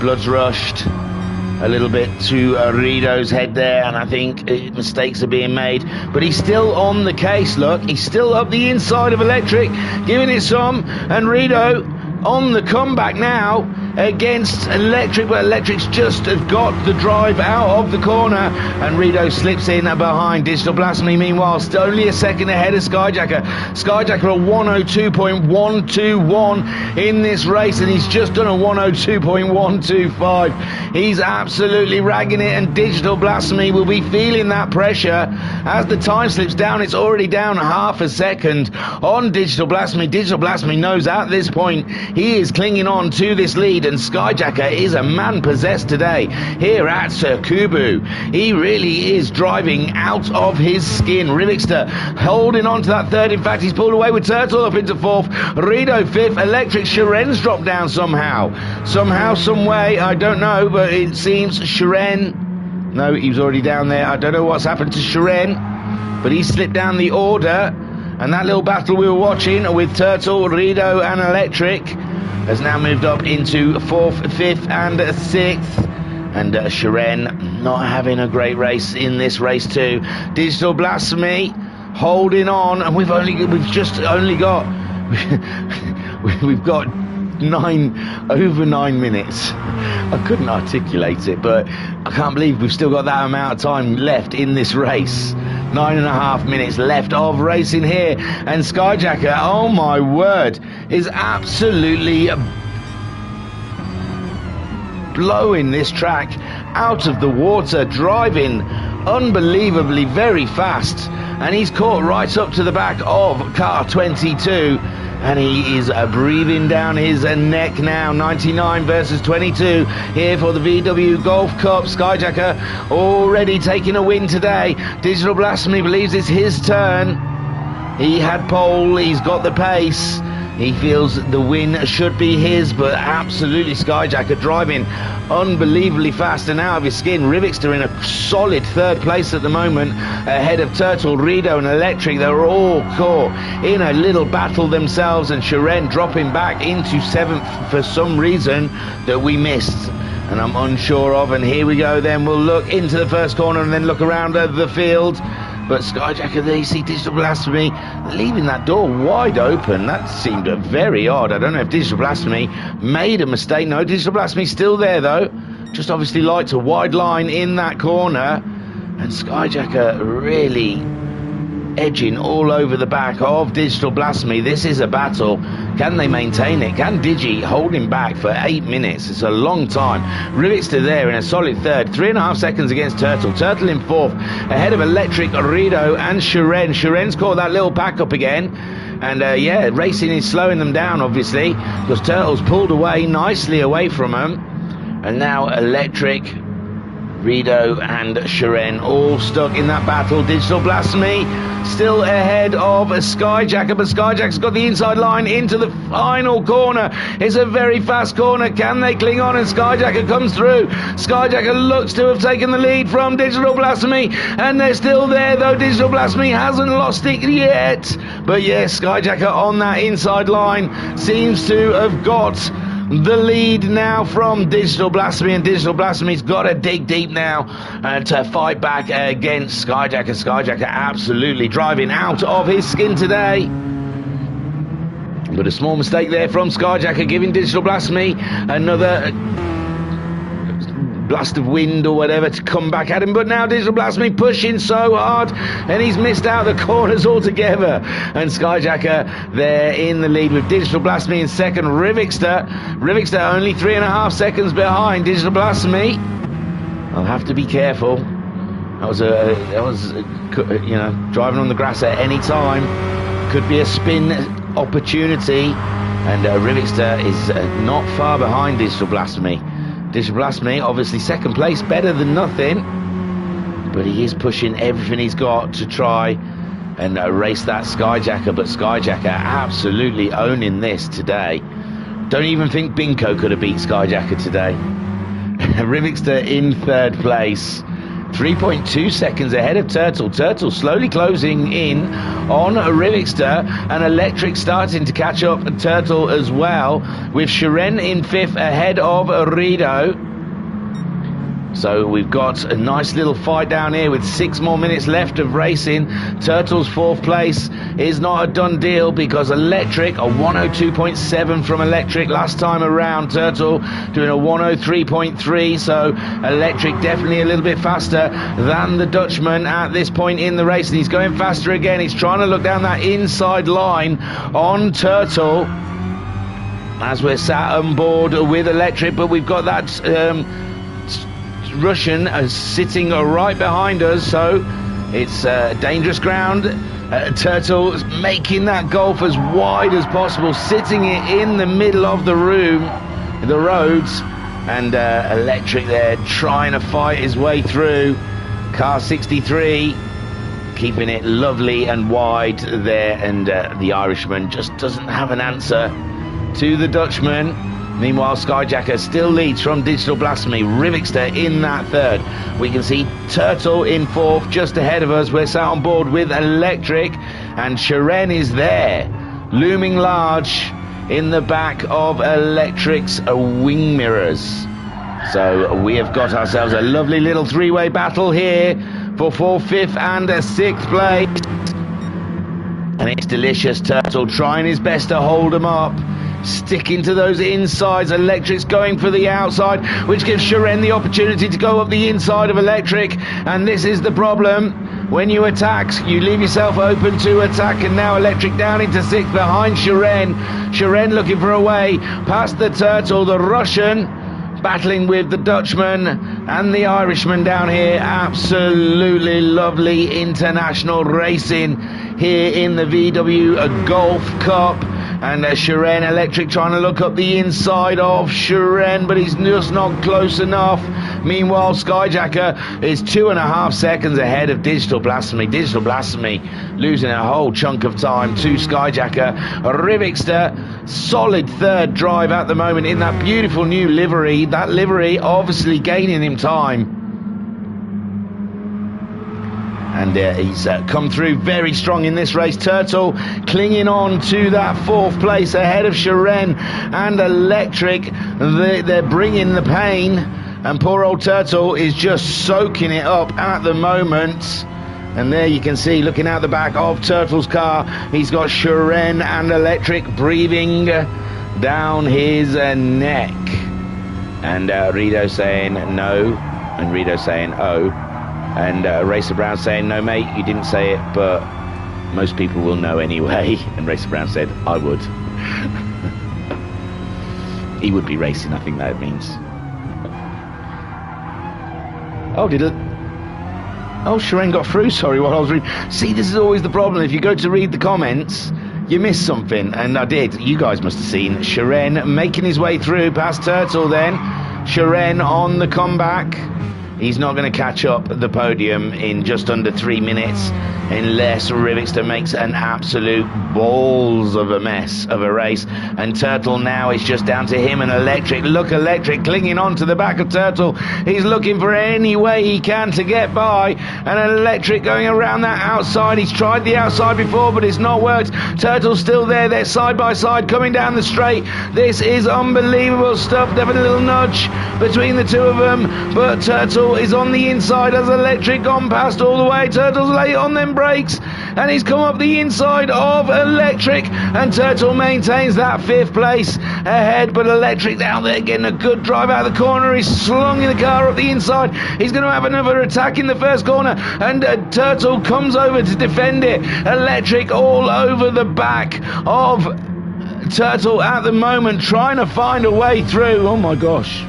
blood's rushed a little bit to Rido's head there, and I think mistakes are being made, but he's still on the case. Look, he's still up the inside of Electric, giving it some, and Rido on the comeback now against Electric, but Electric's just got the drive out of the corner, and Rido slips in behind. Digital Blasphemy meanwhile still only a second ahead of Skyjacker. Skyjacker a 102.121 in this race, and he's just done a 102.125. He's absolutely ragging it, and Digital Blasphemy will be feeling that pressure as the time slips down. It's already down half a second on Digital Blasphemy. Digital Blasphemy knows at this point he is clinging on to this lead, and Skyjacker is a man possessed today here at Kubu. He really is driving out of his skin. Rivixter holding on to that third. In fact, he's pulled away with Turtle up into fourth. Rido fifth. Electric. Shiren's dropped down somehow, some way, I don't know, but it seems Shiren, no, he was already down there. I don't know what's happened to Shiren, but he slipped down the order, and that little battle we were watching with Turtle, Rido and Electric has now moved up into 4th, 5th and 6th, and Shiren not having a great race in this race too. Digital Blasphemy holding on, and we've just only got we've got over 9 minutes. I couldn't articulate it, but I can't believe we've still got that amount of time left in this race. 9.5 minutes left of racing here, and Skyjacker, oh my word, is absolutely blowing this track out of the water, driving unbelievably very fast, and he's caught right up to the back of car 22, and he is breathing down his neck now. 99 versus 22 here for the VW Golf Cup. Skyjacker already taking a win today. Digital Blasphemy believes it's his turn. He had pole, he's got the pace, He feels the win should be his, but absolutely Skyjacker driving unbelievably fast and out of his skin. Rivixter in a solid third place at the moment, ahead of Turtle, Rido and Electric. They're all caught in a little battle themselves, and Shiren dropping back into 7th for some reason that we missed and I'm unsure of. And here we go then, we'll look into the first corner and then look around the field. But Skyjacker, there you see Digital Blasphemy leaving that door wide open. That seemed very odd. I don't know if Digital Blasphemy made a mistake. No, Digital Blasphemy's still there though. Just obviously liked a wide line in that corner. And Skyjacker really edging all over the back of Digital Blasphemy. This is a battle. Can they maintain it? Can Digi hold him back for 8 minutes? It's a long time. Rivixter there in a solid third. 3.5 seconds against Turtle. Turtle in 4th. Ahead of Electric, Rido and Shiren. Shiren's caught that little pack up again. And yeah, racing is slowing them down, obviously, because Turtle's pulled away nicely away from them. And now Electric, Rido and Shiren all stuck in that battle. Digital Blasphemy still ahead of Skyjacker, but Skyjacker's got the inside line into the final corner. It's a very fast corner. Can they cling on? And Skyjacker comes through. Skyjacker looks to have taken the lead from Digital Blasphemy, and they're still there though. Digital Blasphemy hasn't lost it yet, but yes, Skyjacker on that inside line seems to have got the lead now from Digital Blasphemy, and Digital Blasphemy's got to dig deep now to fight back against Skyjacker. Skyjacker absolutely driving out of his skin today. But a small mistake there from Skyjacker, giving Digital Blasphemy another blast of wind or whatever to come back at him. But now Digital Blasphemy pushing so hard, and he's missed out the corners altogether. And Skyjacker there in the lead with Digital Blasphemy in second. Rivixter only 3.5 seconds behind Digital Blasphemy. I'll have to be careful. That was you know, driving on the grass at any time could be a spin opportunity, and Rivixter is not far behind Digital Blasphemy. Digital Blasphemy, obviously second place, better than nothing, but he is pushing everything he's got to try and race that Skyjacker. But Skyjacker absolutely owning this today. Don't even think Binko could have beat Skyjacker today. Rivixter in third place, 3.2 seconds ahead of Turtle. Turtle slowly closing in on Rivixter, and Electric starting to catch up Turtle as well, with Shiren in 5th ahead of Rido. So we've got a nice little fight down here with 6 more minutes left of racing. Turtle's 4th place is not a done deal, because Electric, a 102.7 from Electric last time around. Turtle doing a 103.3, so Electric definitely a little bit faster than the Dutchman at this point in the race, and he's going faster again. He's trying to look down that inside line on Turtle as we're sat on board with Electric, but we've got that Russian sitting right behind us, so it's dangerous ground. Turtle making that Golf as wide as possible, sitting it in the middle of the roads, and Electric there trying to fight his way through. Car 63 keeping it lovely and wide there, and the Irishman just doesn't have an answer to the Dutchman. Meanwhile, Skyjacker still leads from Digital Blasphemy. Rivixter in that third. We can see Turtle in 4th, just ahead of us. We're sat on board with Electric, and Shiren is there, looming large in the back of Electric's wing mirrors. So we have got ourselves a lovely little three-way battle here for 4th, 5th and 6th place. And it's delicious. Turtle trying his best to hold him up, sticking to those insides. Electric's going for the outside, which gives Shiren the opportunity to go up the inside of Electric. And this is the problem. When you attack, you leave yourself open to attack. And now Electric down into 6th behind Shiren. Shiren looking for a way past the Turtle. The Russian battling with the Dutchman and the Irishman down here. Absolutely lovely international racing here in the VW Golf Cup. And Shiren, Electric trying to look up the inside of Shiren, but he's just not close enough. Meanwhile, Skyjacker is 2.5 seconds ahead of Digital Blasphemy. Digital Blasphemy losing a whole chunk of time to Skyjacker. Rivixter, solid third drive at the moment in that beautiful new livery. That livery obviously gaining him time. And he's come through very strong in this race. Turtle clinging on to that 4th place ahead of Shiren and Electric. They're bringing the pain, and poor old Turtle is just soaking it up at the moment. And there you can see, looking out the back of Turtle's car, he's got Shiren and Electric breathing down his neck. And Rito saying no, and Rito saying oh. And Racer Brown saying, no, mate, you didn't say it, but most people will know anyway. And Racer Brown said, I would. He would be racing, I think that means. Oh, did it? Oh, Shiren got through, sorry, while I was reading. See, this is always the problem. If you go to read the comments, you miss something. And I did. You guys must have seen Shiren making his way through past Turtle then. Shiren on the comeback. He's not going to catch up the podium in just under 3 minutes unless Rivixter makes an absolute balls of a mess of a race. And Turtle now is just down to him and Electric. Look, Electric clinging on to the back of Turtle. He's looking for any way he can to get by. And Electric going around that outside. He's tried the outside before, but it's not worked. Turtle's still there. They're side by side coming down the straight. This is unbelievable stuff. They've had a little nudge between the two of them, but Turtle is on the inside as Electric gone past all the way. Turtle's late on them brakes, and he's come up the inside of Electric, and Turtle maintains that 5th place ahead, but Electric down there getting a good drive out of the corner. He's slunging the car up the inside. He's going to have another attack in the first corner, and Turtle comes over to defend it. Electric all over the back of Turtle at the moment, trying to find a way through. Oh my gosh.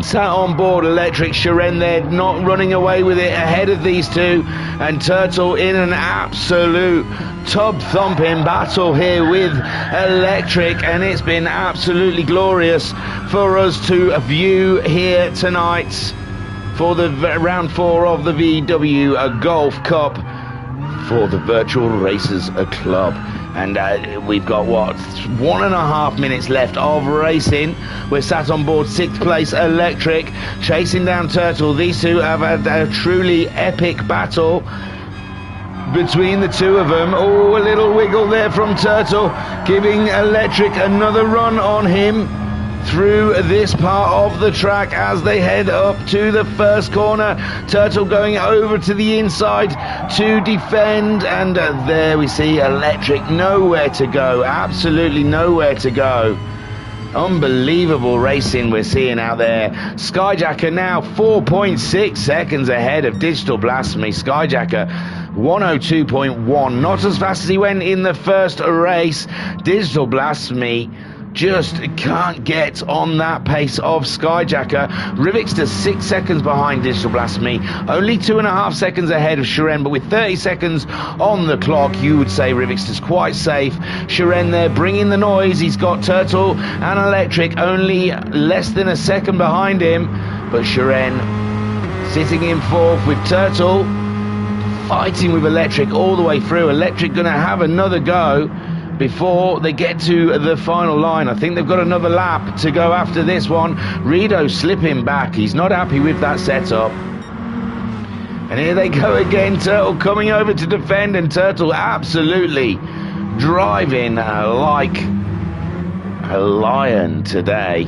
Sat on board Electric, Shiren there not running away with it ahead of these two, and Turtle in an absolute tub thumping battle here with Electric, and it's been absolutely glorious for us to view here tonight for the round 4 of the VW Golf Cup for the Virtual Racers Club. And we've got, what, 1.5 minutes left of racing. We're sat on board 6th place Electric, chasing down Turtle. These two have had a truly epic battle between the two of them. Oh, a little wiggle there from Turtle, giving Electric another run on him through this part of the track as they head up to the first corner. Turtle going over to the inside to defend, and there we see Electric nowhere to go, absolutely nowhere to go. Unbelievable racing we're seeing out there. Skyjacker now 4.6 seconds ahead of Digital Blasphemy. Skyjacker 102.1, not as fast as he went in the first race. Digital Blasphemy just can't get on that pace of Skyjacker. Rivixter 6 seconds behind Digital Blasphemy, only 2.5 seconds ahead of Shiren, but with 30 seconds on the clock, you would say Rivixter's quite safe. Shiren there bringing the noise. He's got Turtle and Electric only less than a second behind him, but Shiren sitting in 4th with Turtle fighting with Electric all the way through. Electric gonna have another go before they get to the final line. I think they've got another lap to go after this one. Rito slipping back. He's not happy with that setup. And here they go again. Turtle coming over to defend, and Turtle absolutely driving like a lion today,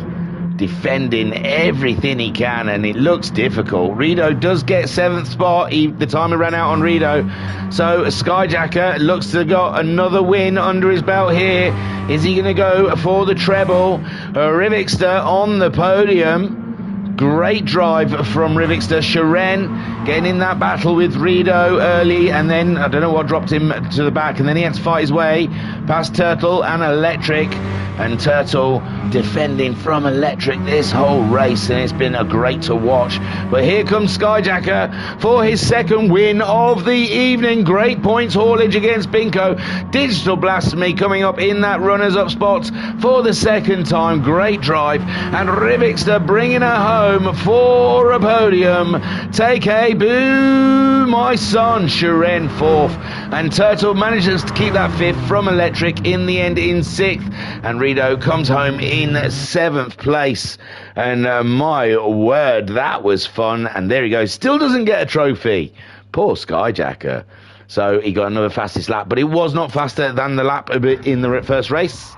defending everything he can, and it looks difficult. Rito does get 7th spot. The timer ran out on Rito, so Skyjacker looks to have got another win under his belt here. Is he going to go for the treble? Rivixter on the podium. Great drive from Rivixter. Shiren getting in that battle with Rito early, and then I don't know what dropped him to the back, and then he had to fight his way past Turtle and Electric, and Turtle defending from Electric this whole race, and it's been a great to watch. But here comes Skyjacker for his 2nd win of the evening. Great points haulage against Binko. Digital Blasphemy coming up in that runners-up spot for the second time. Great drive, and Rivixter bringing her home for a podium. Take a boo, my son. Shiren fourth, and Turtle manages to keep that fifth from Electric in the end in sixth, and Rito comes home in seventh place. And my word, that was fun. And there he goes, still doesn't get a trophy. Poor Skyjacker. So he got another fastest lap, but it was not faster than the lap in the first race.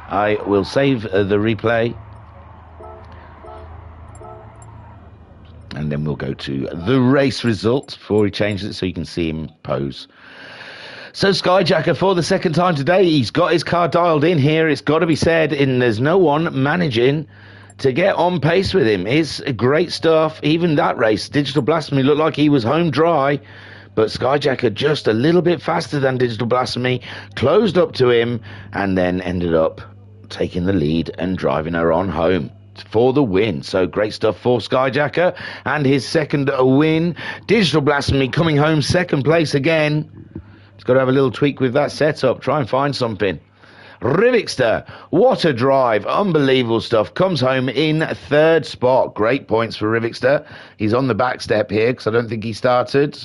I will save the replay, and then we'll go to the race result before he changes it so you can see him pose. So Skyjacker, for the second time today, he's got his car dialed in here. It's got to be said, and there's no one managing to get on pace with him. It's great stuff. Even that race, Digital Blasphemy looked like he was home dry, but Skyjacker just a little bit faster than Digital Blasphemy, closed up to him, and then ended up taking the lead and driving her on home for the win. So great stuff for Skyjacker, and his second win. Digital Blasphemy coming home second place again. He's got to have a little tweak with that setup, try and find something. Rivixter, what a drive, unbelievable stuff, comes home in third spot. Great points for Rivixter. He's on the back step here because I don't think he started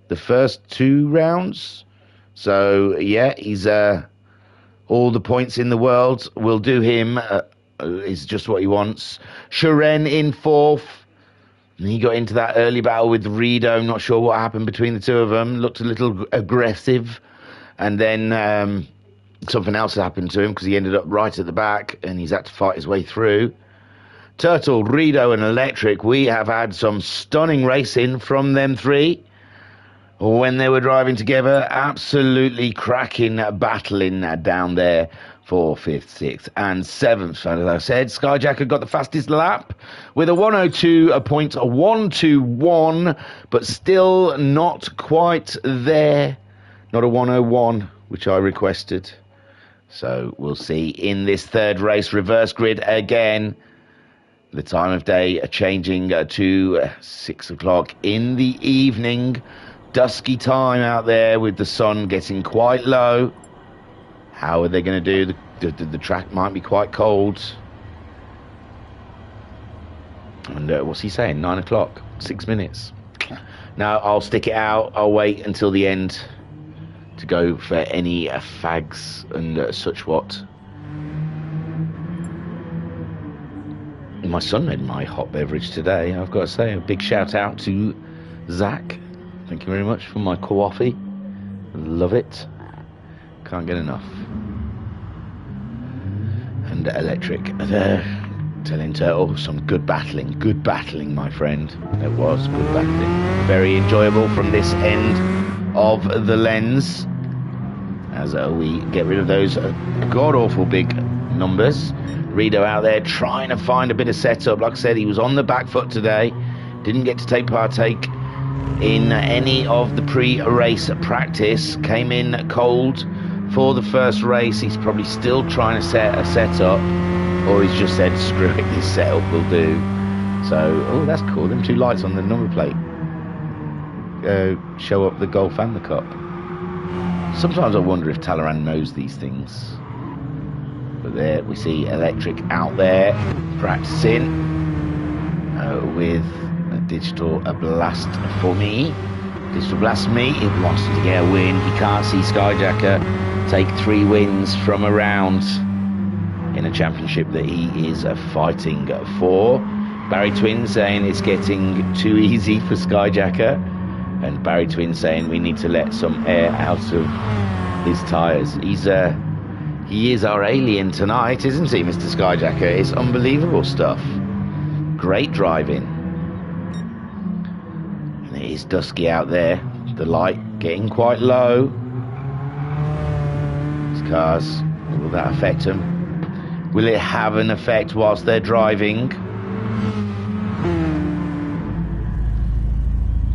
the first two rounds. So yeah, he's all the points in the world will do him. Is just what he wants. Shiren in fourth. He got into that early battle with Rido. Not sure what happened between the two of them. Looked a little aggressive, and then something else happened to him because he ended up right at the back and he's had to fight his way through. Turtle, Rido and Electric, we have had some stunning racing from them three when they were driving together. Absolutely cracking battling down there for 5th, 6th and 7th. And as I said, Skyjacker got the fastest lap with a 102.121, but still not quite there. Not a 101, which I requested. So we'll see in this third race, reverse grid again. The time of day changing to 6 o'clock in the evening. Dusky time out there with the sun getting quite low. How are they going to do? The track might be quite cold. And what's he saying? 9 o'clock, 6 minutes. Now I'll stick it out. I'll wait until the end to go for any fags and such what. My son made my hot beverage today. I've got to say a big shout out to Zach. Thank you very much for my coffee. Love it. Can't get enough. And Electric telling Turtle some good battling, my friend. It was good battling, very enjoyable from this end of the lens as we get rid of those god-awful big numbers. Rido out there trying to find a bit of setup. Like I said, he was on the back foot today, didn't get to partake in any of the pre-race practice, came in cold for the first race. He's probably still trying to set a setup, or he's just said screw it, this setup will do. So, oh, that's cool, them two lights on the number plate show up the Golf and the Cup. Sometimes I wonder if Talleyrand knows these things. But there we see Electric out there practicing with a Digital Blast for me. Digital Blast me, he wants to get a win. He can't see Skyjacker take 3 wins from a round in a championship that he is fighting for. Barry Twin saying it's getting too easy for Skyjacker, and Barry Twin saying we need to let some air out of his tyres. He is our alien tonight, isn't he, Mr. Skyjacker? It's unbelievable stuff. Great driving. And it is dusky out there. The light getting quite low. These cars, will that affect them? Will it have an effect whilst they're driving?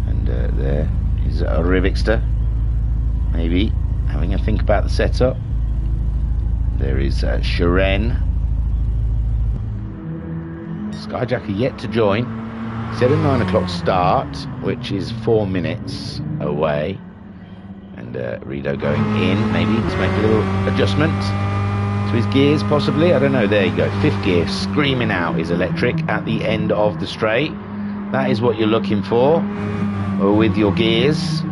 And there is a Rivixter, maybe having a think about the setup. There is Shiren. Skyjacker yet to join. Said a 9 o'clock start, which is 4 minutes away. And Rido going in, maybe to make a little adjustment. So his gears possibly, I don't know. There you go, 5th gear screaming out is electric at the end of the straight. That is what you're looking for with your gears.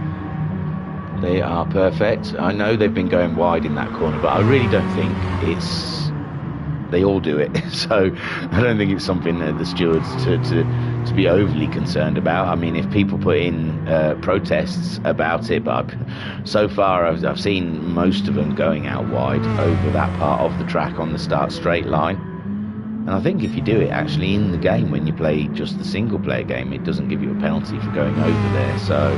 They are perfect. I know they've been going wide in that corner, but I really don't think it's... They all do it, so I don't think it's something that the stewards to be overly concerned about. I mean, if people put in protests about it, but so far I've seen most of them going out wide over that part of the track on the start straight line. And I think if you do it actually in the game, when you play just the single player game, it doesn't give you a penalty for going over there. So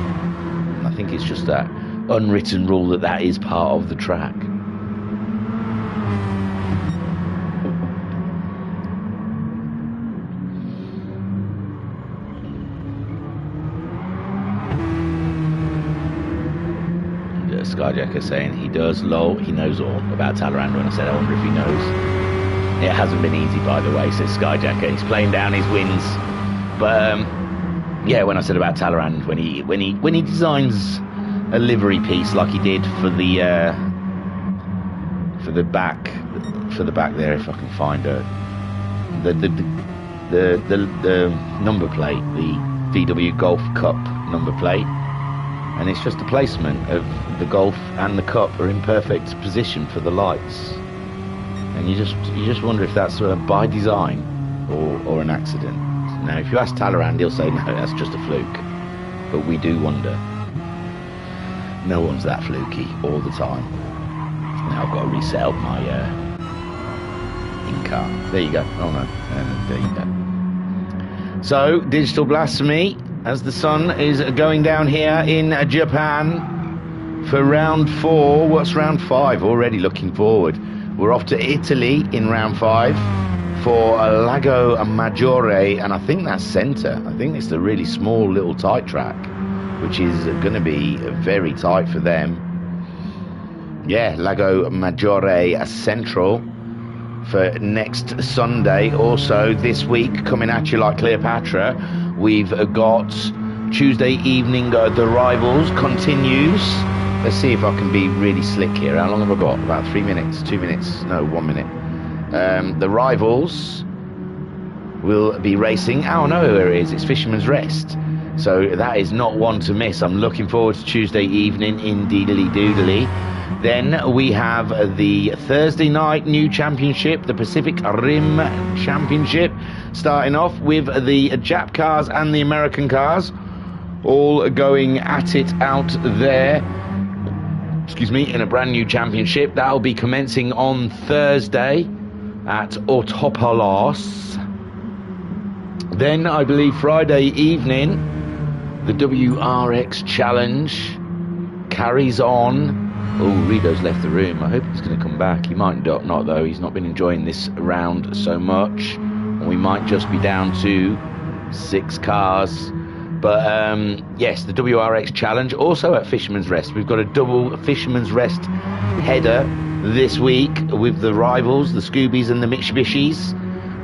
I think it's just that unwritten rule that is part of the track. Skyjacker saying he does, lol, he knows all about Talleyrand. When I said I wonder if he knows, it hasn't been easy, by the way, says Skyjacker. He's playing down his wins, but yeah, when I said about Talleyrand, when he designs a livery piece like he did for the back there, if I can find the number plate, the VW Golf Cup number plate. And it's just the placement of the Golf and the Cup are in perfect position for the lights, and you just wonder if that's by design or an accident. Now, if you ask Talleyrand, he'll say no, that's just a fluke. But we do wonder. No one's that fluky all the time. Now I've got to reset up my in-car. There you go. Oh no, there you go. So, Digital Blasphemy, as the sun is going down here in Japan for round 4. What's round 5? Already looking forward. We're off to Italy in round 5 for Lago Maggiore, and I think that's centre. I think it's the really small little tight track, which is going to be very tight for them. Yeah, Lago Maggiore Central for next Sunday. Also this week, coming at you like Cleopatra, we've got Tuesday evening, the Rivals continues. Let's see if I can be really slick here. How long have I got? About 3 minutes, 2 minutes, no, 1 minute. The Rivals will be racing. Oh no, where it is, it's Fisherman's Rest. So that is not one to miss. I'm looking forward to Tuesday evening in Deedly Doodly. Then we have the Thursday night new championship, the Pacific Rim Championship, starting off with the Jap cars and the American cars all going at it out there, excuse me, in a brand new championship. That'll be commencing on Thursday at Autopolos. Then I believe Friday evening, the WRX Challenge carries on. Oh, Rido's left the room. I hope he's going to come back. He might not, though. He's not been enjoying this round so much. And we might just be down to 6 cars. But, yes, the WRX Challenge. Also at Fisherman's Rest. We've got a double Fisherman's Rest header this week with the Rivals, the Scoobies and the Mitsubishis.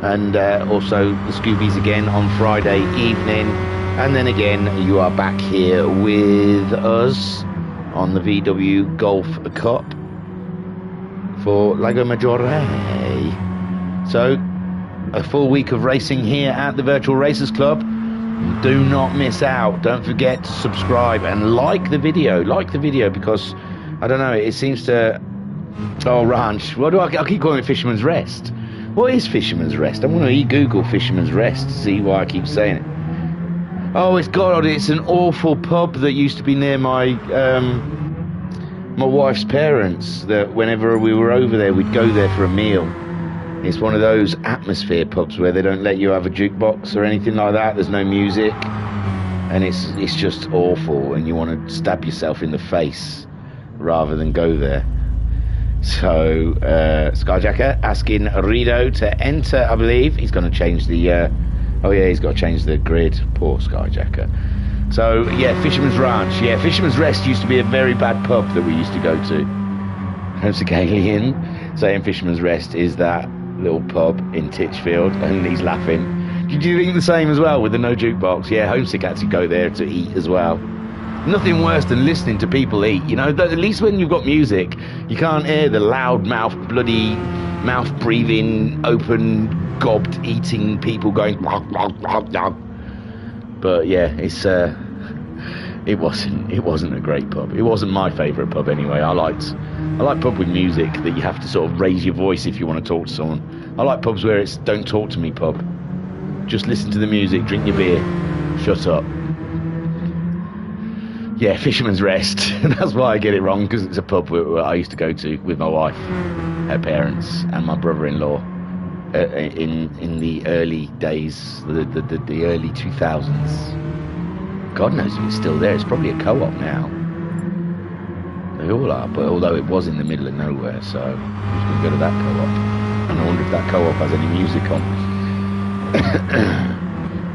And also the Scoobies again on Friday evening. And then again, you are back here with us on the VW Golf Cup for Lago Maggiore. So, a full week of racing here at the Virtual Racers Club. Do not miss out. Don't forget to subscribe and like the video. Like the video, because, I don't know, it seems to... Oh, Ranch. What do I keep calling it? Fisherman's Rest. What is Fisherman's Rest? I'm going to Google Fisherman's Rest to see why I keep saying it. Oh, it's an awful pub that used to be near my wife's parents, that whenever we were over there, we'd go there for a meal. It's one of those atmosphere pubs where they don't let you have a jukebox or anything like that. There's no music, and it's just awful, and you want to stab yourself in the face rather than go there. So, Skyjacker asking Rido to enter, I believe. He's going to change the... oh yeah, he's got to change the grid. Poor Skyjacker. So, yeah, Fisherman's Ranch. Yeah, Fisherman's Rest used to be a very bad pub that we used to go to. Homesick Alien saying Fisherman's Rest is that little pub in Titchfield, and he's laughing. Did you think the same as well with the no jukebox? Yeah, Homesick had to go there to eat as well. Nothing worse than listening to people eat, you know. At least when you've got music, you can't hear the loud-mouthed bloody mouth breathing, open, gobbed, eating people going. But yeah, it wasn't a great pub. It wasn't my favourite pub anyway. I like pub with music that you have to sort of raise your voice if you want to talk to someone. I like pubs where it's don't talk to me pub. Just listen to the music, drink your beer, shut up. Yeah, Fisherman's Rest. That's why I get it wrong, because it's a pub where I used to go to with my wife, her parents, and my brother-in-law in the early days, the early 2000s. God knows if it's still there. It's probably a co-op now. They all are, but although it was in the middle of nowhere, so who's going to go to that co-op? And I wonder if that co-op has any music on.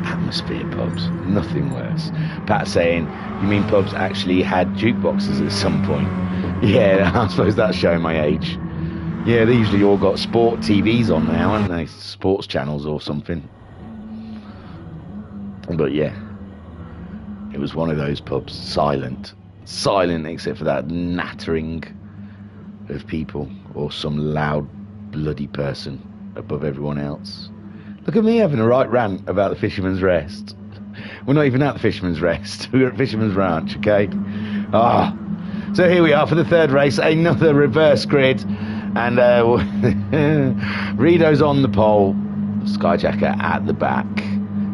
Atmosphere pubs, nothing worse. Pat saying, you mean pubs actually had jukeboxes at some point? Yeah, I suppose that's showing my age. Yeah, they usually all got sport TVs on now, haven't they? Sports channels or something. But yeah, it was one of those pubs, silent except for that nattering of people or some loud bloody person above everyone else. Look at me having a right rant about the Fisherman's Rest. We're not even at the Fisherman's Rest. We're at Fisherman's Ranch, okay? So here we are for the third race, another reverse grid. And Rido's on the pole, Skyjacker at the back.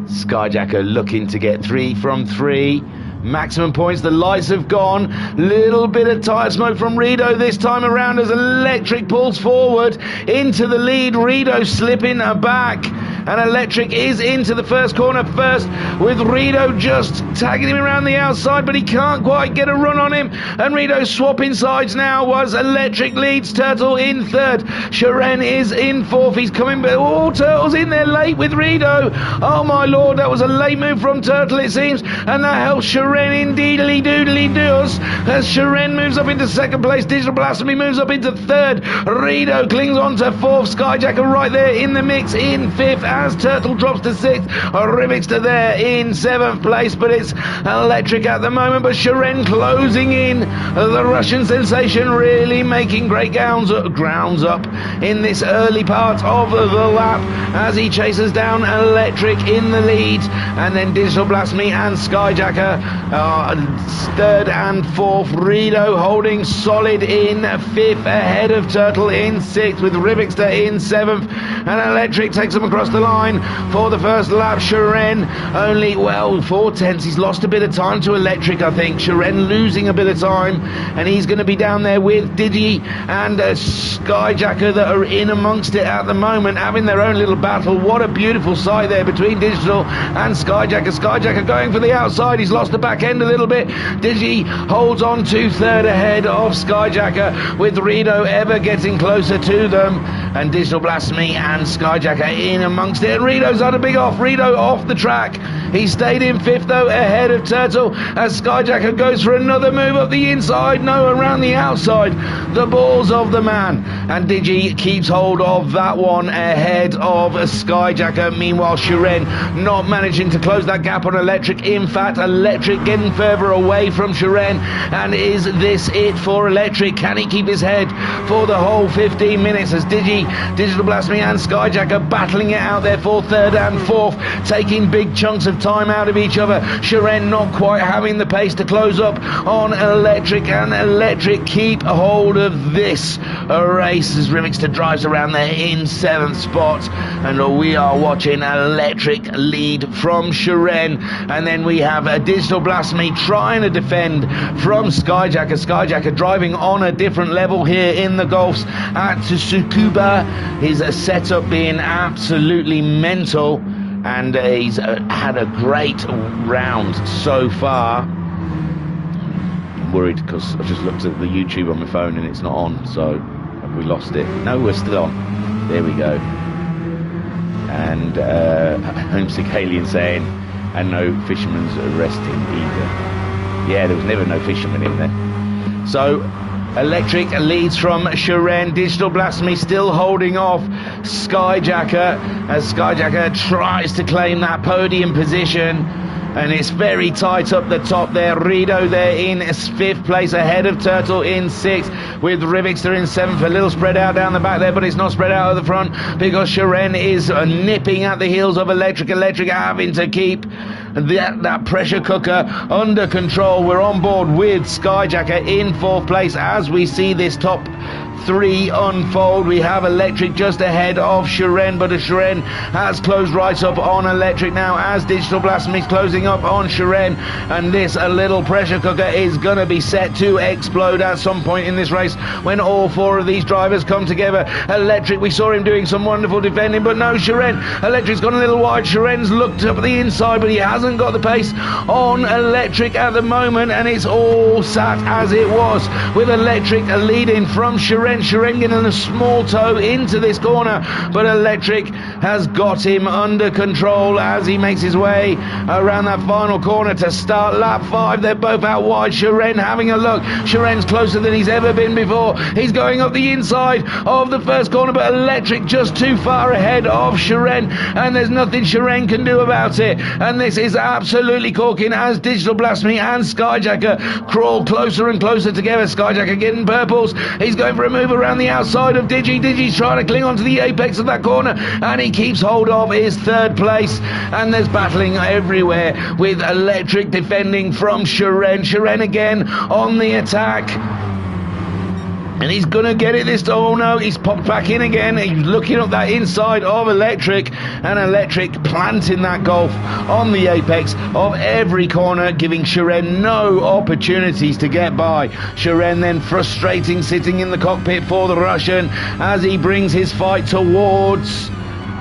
Skyjacker looking to get 3 from 3. Maximum points, the lights have gone. Little bit of tyre smoke from Rido this time around as Electric pulls forward into the lead. Rido slipping back, and Electric is into the first corner first, with Rido just tagging him around the outside, but he can't quite get a run on him, and Rido swapping sides now was Electric leads Turtle in third. Sharon is in fourth. He's coming, but Turtle's in there late with Rido. Oh my lord, that was a late move from Turtle it seems, and that helps Sharon indeedly doodly does as Sharon moves up into second place. Digital Blasphemy moves up into third. Rido clings on to fourth. Skyjacker right there in the mix in fifth as Turtle drops to sixth. Rivixter there in seventh place, but it's Electric at the moment. But Sharon closing in. The Russian sensation really making great grounds up in this early part of the lap as he chases down Electric in the lead, and then Digital Blasphemy and Skyjacker third and fourth. Rido holding solid in fifth, ahead of Turtle in sixth, with Rivixter in seventh, and Electric takes him across the line for the first lap. Sharon only 4/10. He's lost a bit of time to Electric, I think. Sharon losing a bit of time, and he's going to be down there with Digi and Skyjacker that are in amongst it at the moment, having their own little battle. What a beautiful sight there between Digital and Skyjacker. Skyjacker going for the outside. He's lost the back end a little bit. Digi holds on to third ahead of Skyjacker, with Rido ever getting closer to them, and Digital Blasphemy and Skyjacker in amongst it. And Rido's had a big off. Rido off the track. He stayed in fifth though, ahead of Turtle, as Skyjacker goes for another move up the inside, no, around the outside. The balls of the man, and Digi keeps hold of that one ahead of Skyjacker. Meanwhile, Sharon not managing to close that gap on Electric. In fact, Electric getting further away from Sharon, and is this it for Electric? Can he keep his head for the whole 15 minutes as Digital Blasphemy and Skyjacker battling it out there for third and fourth, taking big chunks of time out of each other. Sharon not quite having the pace to close up on Electric, and Electric keep a hold of this race as Rivixter drives around there in seventh spot, and we are watching Electric lead from Sharon, and then we have a Digital Blasphemy trying to defend from Skyjacker. Skyjacker driving on a different level here in the Gulfs at Tsukuba. His setup being absolutely mental, and he's had a great round so far. I'm worried because I just looked at the YouTube on my phone and it's not on, so have we lost it? No, we're still on. There we go. And Homesick Alien saying, and no fisherman's arresting either. Yeah, there was never no fisherman in there. So Electric leads from Sharon. Digital Blasphemy still holding off Skyjacker as Skyjacker tries to claim that podium position, And it's very tight up the top there. Rido there in 5th place, ahead of Turtle in 6th, with Rivixter in 7th. A little spread out down the back there, but it's not spread out at the front because Shiren is nipping at the heels of Electric. Electric having to keep that pressure cooker under control. We're on board with Skyjacker in 4th place as we see this top 3 unfold. We have Electric just ahead of Shiren, but Shiren has closed right up on Electric now as Digital Blasphemy is closing up on Shiren, and this little pressure cooker is going to be set to explode at some point in this race when all 4 of these drivers come together. Electric, we saw him doing some wonderful defending, but no, Shiren. Electric's gone a little wide. Shiren's looked up the inside, but he hasn't got the pace on Electric at the moment, and it's all sat as it was with Electric leading from Shiren. Shiren getting a small toe into this corner, but Electric has got him under control as he makes his way around that final corner to start lap 5. They're both out wide. Shiren having a look. Shiren's closer than he's ever been before. He's going up the inside of the first corner, but Electric just too far ahead of Shiren, and there's nothing Shiren can do about it. And this is absolutely corking as Digital Blasphemy and Skyjacker crawl closer and closer together. Skyjacker getting purples. He's going for a move around the outside of Digi. Digi's trying to cling onto the apex of that corner, and he keeps hold of his 3rd place. And there's battling everywhere with Electric defending from Shiren. Shiren again on the attack, and he's going to get it this time. Oh no, he's popped back in again. He's looking up that inside of Electric, and Electric planting that Golf on the apex of every corner, giving Shiren no opportunities to get by. Shiren then frustrating, sitting in the cockpit for the Russian as he brings his fight towards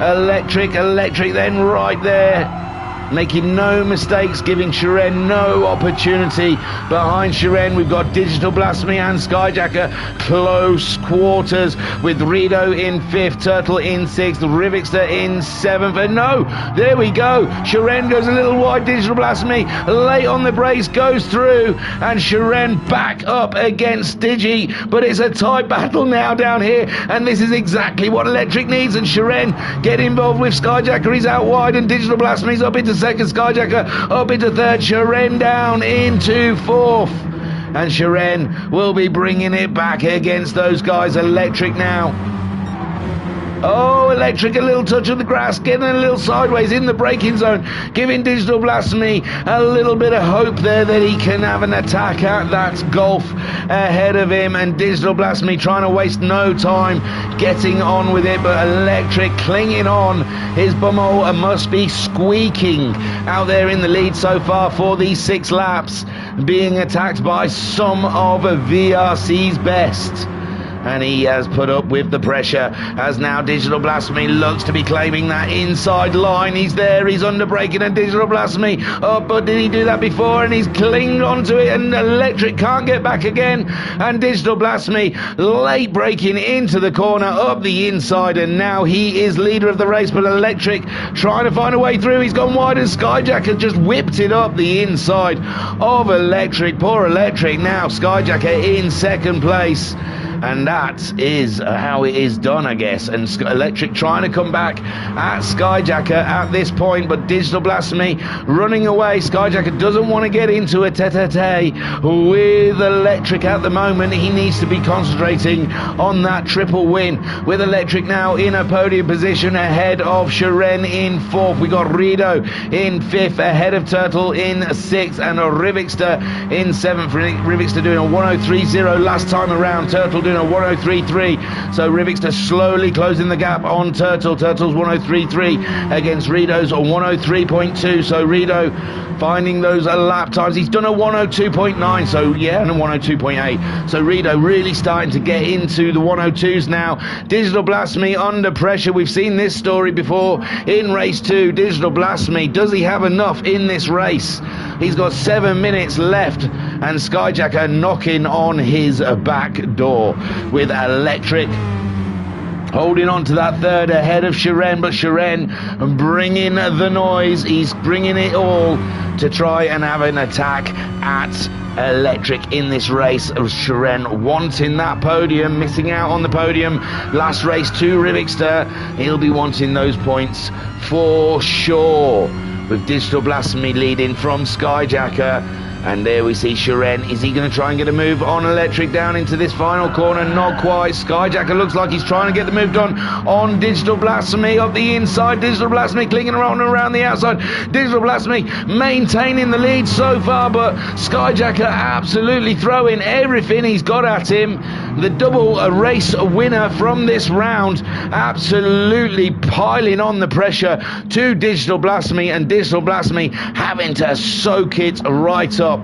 Electric. Electric then right there, making no mistakes, giving Shiren no opportunity. Behind Shiren we've got Digital Blasphemy and Skyjacker, close quarters with Rido in 5th, Turtle in 6th, Rivixter in 7th, and no, there we go, Shiren goes a little wide. Digital Blasphemy late on the brakes, goes through, and Shiren back up against Digi, but it's a tight battle now down here, and this is exactly what Electric needs. And Shiren get involved with Skyjacker. He's out wide, and Digital Blasphemy's up into 2nd, Skyjacker up into 3rd, Shiren down into 4th, and Shiren will be bringing it back against those guys. Electric now. Oh, Electric, a little touch of the grass, getting a little sideways in the braking zone, giving Digital Blasphemy a little bit of hope there that he can have an attack at that Golf ahead of him, and Digital Blasphemy trying to waste no time getting on with it, but Electric clinging on. His bumhole must be squeaking out there in the lead so far for these 6 laps, being attacked by some of VRC's best. And he has put up with the pressure as now Digital Blasphemy looks to be claiming that inside line. He's there, he's under braking, and Digital Blasphemy, oh, but did he do that before? And he's clinged onto it, and Electric can't get back again, and Digital Blasphemy late braking into the corner up the inside, and now he is leader of the race. But Electric trying to find a way through. He's gone wide, and Skyjacker just whipped it up the inside of Electric. Poor Electric. Now Skyjacker in 2nd place, and that is how it is done, I guess. And Electric trying to come back at Skyjacker at this point, but Digital Blasphemy running away. Skyjacker doesn't want to get into a tete-a-tete with Electric at the moment. He needs to be concentrating on that triple win, with Electric now in a podium position ahead of Shiren in 4th. We got Rido in 5th, ahead of Turtle in 6th, and a Rivixter in 7th. Rivixter doing a 103.0 last time around, Turtle doing a 103.3, so Rivixter slowly closing the gap on Turtle. Turtle's 103.3 against Rido's 103.2, so Rido finding those lap times. He's done a 102.9, so yeah, and a 102.8, so Rido really starting to get into the 102s now. Digital Blasphemy under pressure. We've seen this story before in race 2. Digital Blasphemy, does he have enough in this race? He's got 7 minutes left, and Skyjacker knocking on his back door, with Electric holding on to that 3rd ahead of Shiren, but Shiren bringing the noise. He's bringing it all to try and have an attack at Electric in this race. Shiren wanting that podium, missing out on the podium last race to Rivixter. He'll be wanting those points for sure. with Digital Blasphemy leading from Skyjacker. And there we see Shiren. Is he going to try and get a move on Electric down into this final corner? Not quite. Skyjacker looks like he's trying to get the move done on Digital Blasphemy up the inside. Digital Blasphemy clinging around the outside. Digital Blasphemy maintaining the lead so far, but Skyjacker absolutely throwing everything he's got at him. The double race winner from this round, absolutely piling on the pressure to Digital Blasphemy, and Digital Blasphemy having to soak it right up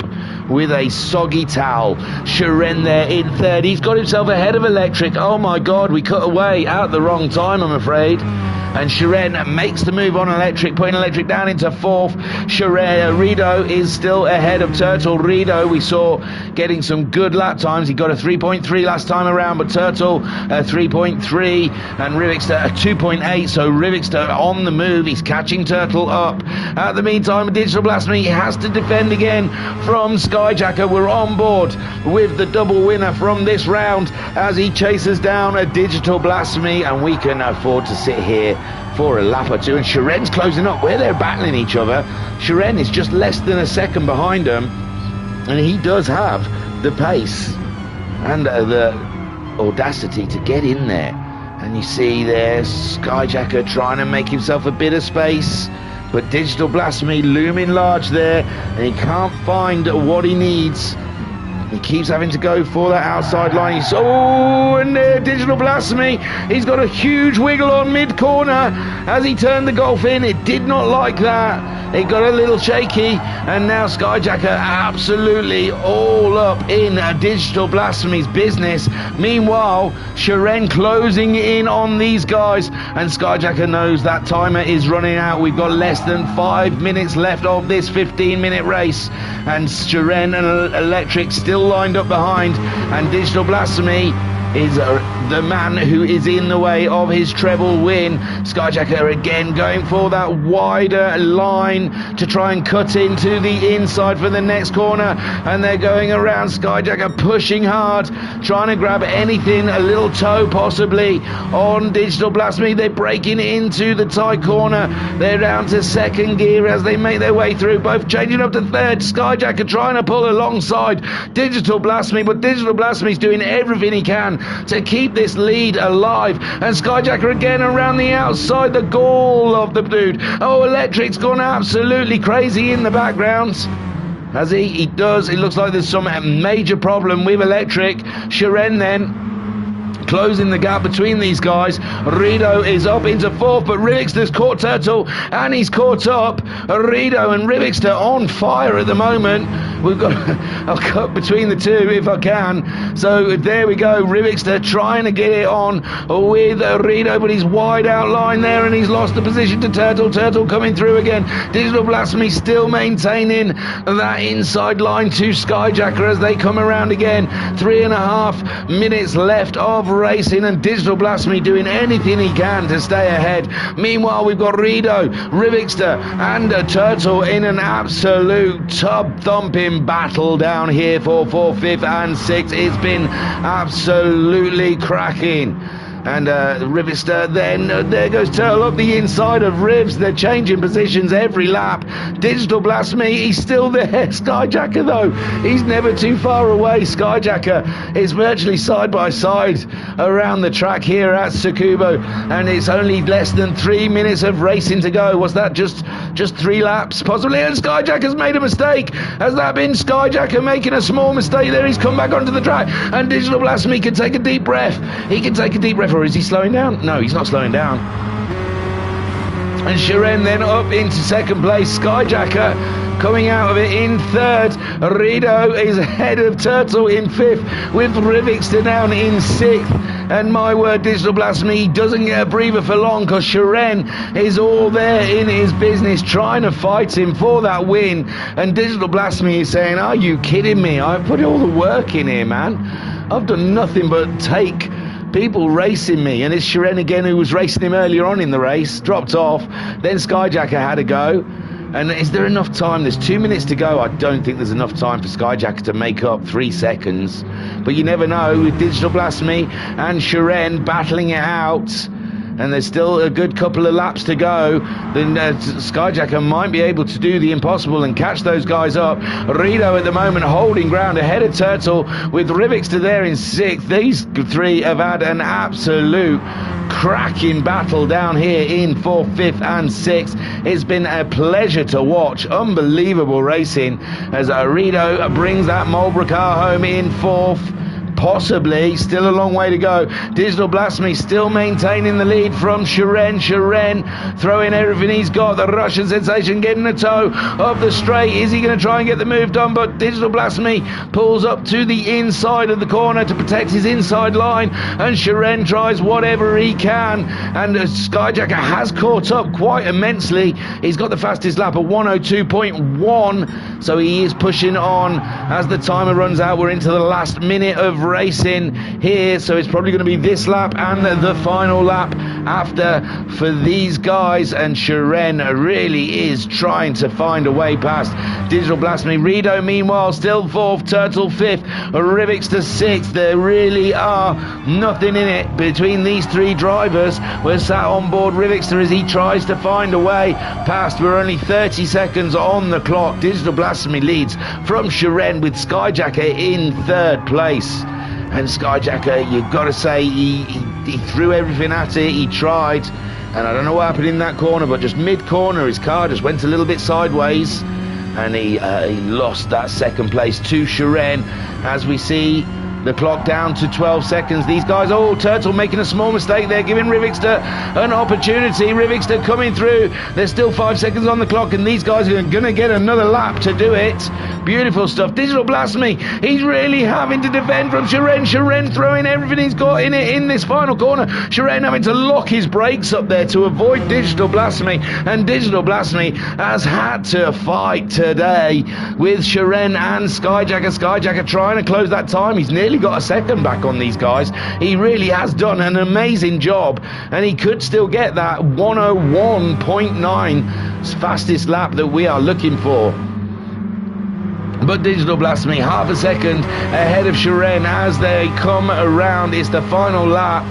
with a soggy towel. Shiren there in third. He's got himself ahead of Electric. Oh my God, we cut away at the wrong time, I'm afraid. And Shiren makes the move on Electric, putting Electric down into fourth. Rido is still ahead of Turtle. Rido, we saw getting some good lap times. He got a 3.3 last time around, but Turtle 3.3 and Rivixter 2.8. So Rivixter on the move. He's catching Turtle up. At the meantime, Digital Blasphemy has to defend again from Skyjacker. We're on board with the double winner from this round as he chases down a Digital Blasphemy, and we can afford to sit here for a lap or two. And Shiren's closing up where they're battling each other. Shiren is just less than a second behind him, and he does have the pace and the audacity to get in there. And you see there Skyjacker trying to make himself a bit of space, but Digital Blasphemy looming large there, and he can't find what he needs. He keeps having to go for that outside line. And there, Digital Blasphemy. He's got a huge wiggle on mid-corner as he turned the Golf in. It did not like that. It got a little shaky, and now Skyjacker absolutely all up in Digital Blasphemy's business. Meanwhile, Shiren closing in on these guys, and Skyjacker knows that timer is running out. We've got less than 5 minutes left of this 15-minute race, and Shiren and Electric still lined up behind, and Digital Blasphemy is the man who is in the way of his treble win. Skyjacker again going for that wider line to try and cut into the inside for the next corner, and they're going around. Skyjacker pushing hard, trying to grab anything, a little toe possibly on Digital Blasphemy. They're breaking into the tight corner. They're down to second gear as they make their way through, both changing up to third. Skyjacker trying to pull alongside Digital Blasphemy, but Digital Blasphemy's doing everything he can to keep this lead alive. And Skyjacker again around the outside, the goal of the dude. Oh, Electric's gone absolutely crazy in the background. As he does, it looks like there's some major problem with Electric. Shiren then closing the gap between these guys. Rido is up into fourth, but Rivixter's caught Turtle, and he's caught up. Rido and Rivixter on fire at the moment. We've got I'll cut between the two if I can. So there we go. Rivixter trying to get it on with Rido, but he's wide out line there, and he's lost the position to Turtle. Turtle coming through again. Digital Blasphemy still maintaining that inside line to Skyjacker as they come around again. 3.5 minutes left of racing, and Digital Blasphemy doing anything he can to stay ahead. Meanwhile, we've got Rido, Rivixter and Turtle in an absolute tub-thumping battle down here for 4th, 5th and 6th. It's been absolutely cracking. And Rivixter, then there goes Turtle up the inside of Rivs. They're changing positions every lap. Digital Blasphemy, he's still there. Skyjacker, though, he's never too far away. Skyjacker is virtually side by side around the track here at Tsukuba, and it's only less than 3 minutes of racing to go. Was that just 3 laps, possibly? And Skyjacker's made a mistake. Has that been Skyjacker making a small mistake there? He's come back onto the track, and Digital Blasphemy can take a deep breath. He can take a deep breath. Or is he slowing down? No, he's not slowing down. And Shiren then up into second place. Skyjacker coming out of it in third. Rido is ahead of Turtle in fifth, with Rivixter down in sixth. And my word, Digital Blasphemy doesn't get a breather for long, because Shiren is all there in his business trying to fight him for that win. And Digital Blasphemy is saying, are you kidding me? I've put all the work in here, man. I've done nothing but take people racing me. And it's Shiren again, who was racing him earlier on in the race, dropped off. Then Skyjacker had a go. And is there enough time? There's 2 minutes to go. I don't think there's enough time for Skyjacker to make up 3 seconds. But you never know, with Digital Blasphemy and Shiren battling it out. and there's still a good couple of laps to go, then Skyjacker might be able to do the impossible and catch those guys up. Rito at the moment holding ground ahead of Turtle, with Rivixter there in 6th. These three have had an absolute cracking battle down here in 4th, 5th and 6th. It's been a pleasure to watch. Unbelievable racing as Rito brings that Marlboro car home in 4th. Possibly, still a long way to go. Digital Blasphemy still maintaining the lead from Shiren. Shiren throwing everything he's got. The Russian sensation getting a toe of the straight. Is he going to try and get the move done? But Digital Blasphemy pulls up to the inside of the corner to protect his inside line, and Shiren tries whatever he can, and Skyjacker has caught up quite immensely. He's got the fastest lap at 102.1, so he is pushing on as the timer runs out. We're into the last minute of racing here, so it's probably going to be this lap and the final lap after for these guys, and Shiren really is trying to find a way past Digital Blasphemy. Rito meanwhile still 4th, Turtle 5th, Rivixter 6th. There really are nothing in it between these three drivers. We're sat on board Rivixter as he tries to find a way past. We're only 30 seconds on the clock. Digital Blasphemy leads from Shiren with Skyjacker in 3rd place. And Skyjacker, you've got to say, he threw everything at it. He tried, and I don't know what happened in that corner, but just mid-corner his car just went a little bit sideways, and he lost that 2nd place to Shiren. As we see the clock down to 12 seconds. These guys, Turtle making a small mistake there, giving Rivixter an opportunity. Rivixter coming through. There's still 5 seconds on the clock, and these guys are going to get another lap to do it. Beautiful stuff. Digital Blasphemy, he's really having to defend from Shiren. Shiren throwing everything he's got in it in this final corner. Shiren having to lock his brakes up there to avoid Digital Blasphemy, and Digital Blasphemy has had to fight today with Shiren and Skyjacker. Skyjacker trying to close that time. He's nearly got a second back on these guys. He really has done an amazing job, and he could still get that 101.9 fastest lap that we are looking for. But Digital Blasphemy half a second ahead of Shiren as they come around. It's the final lap,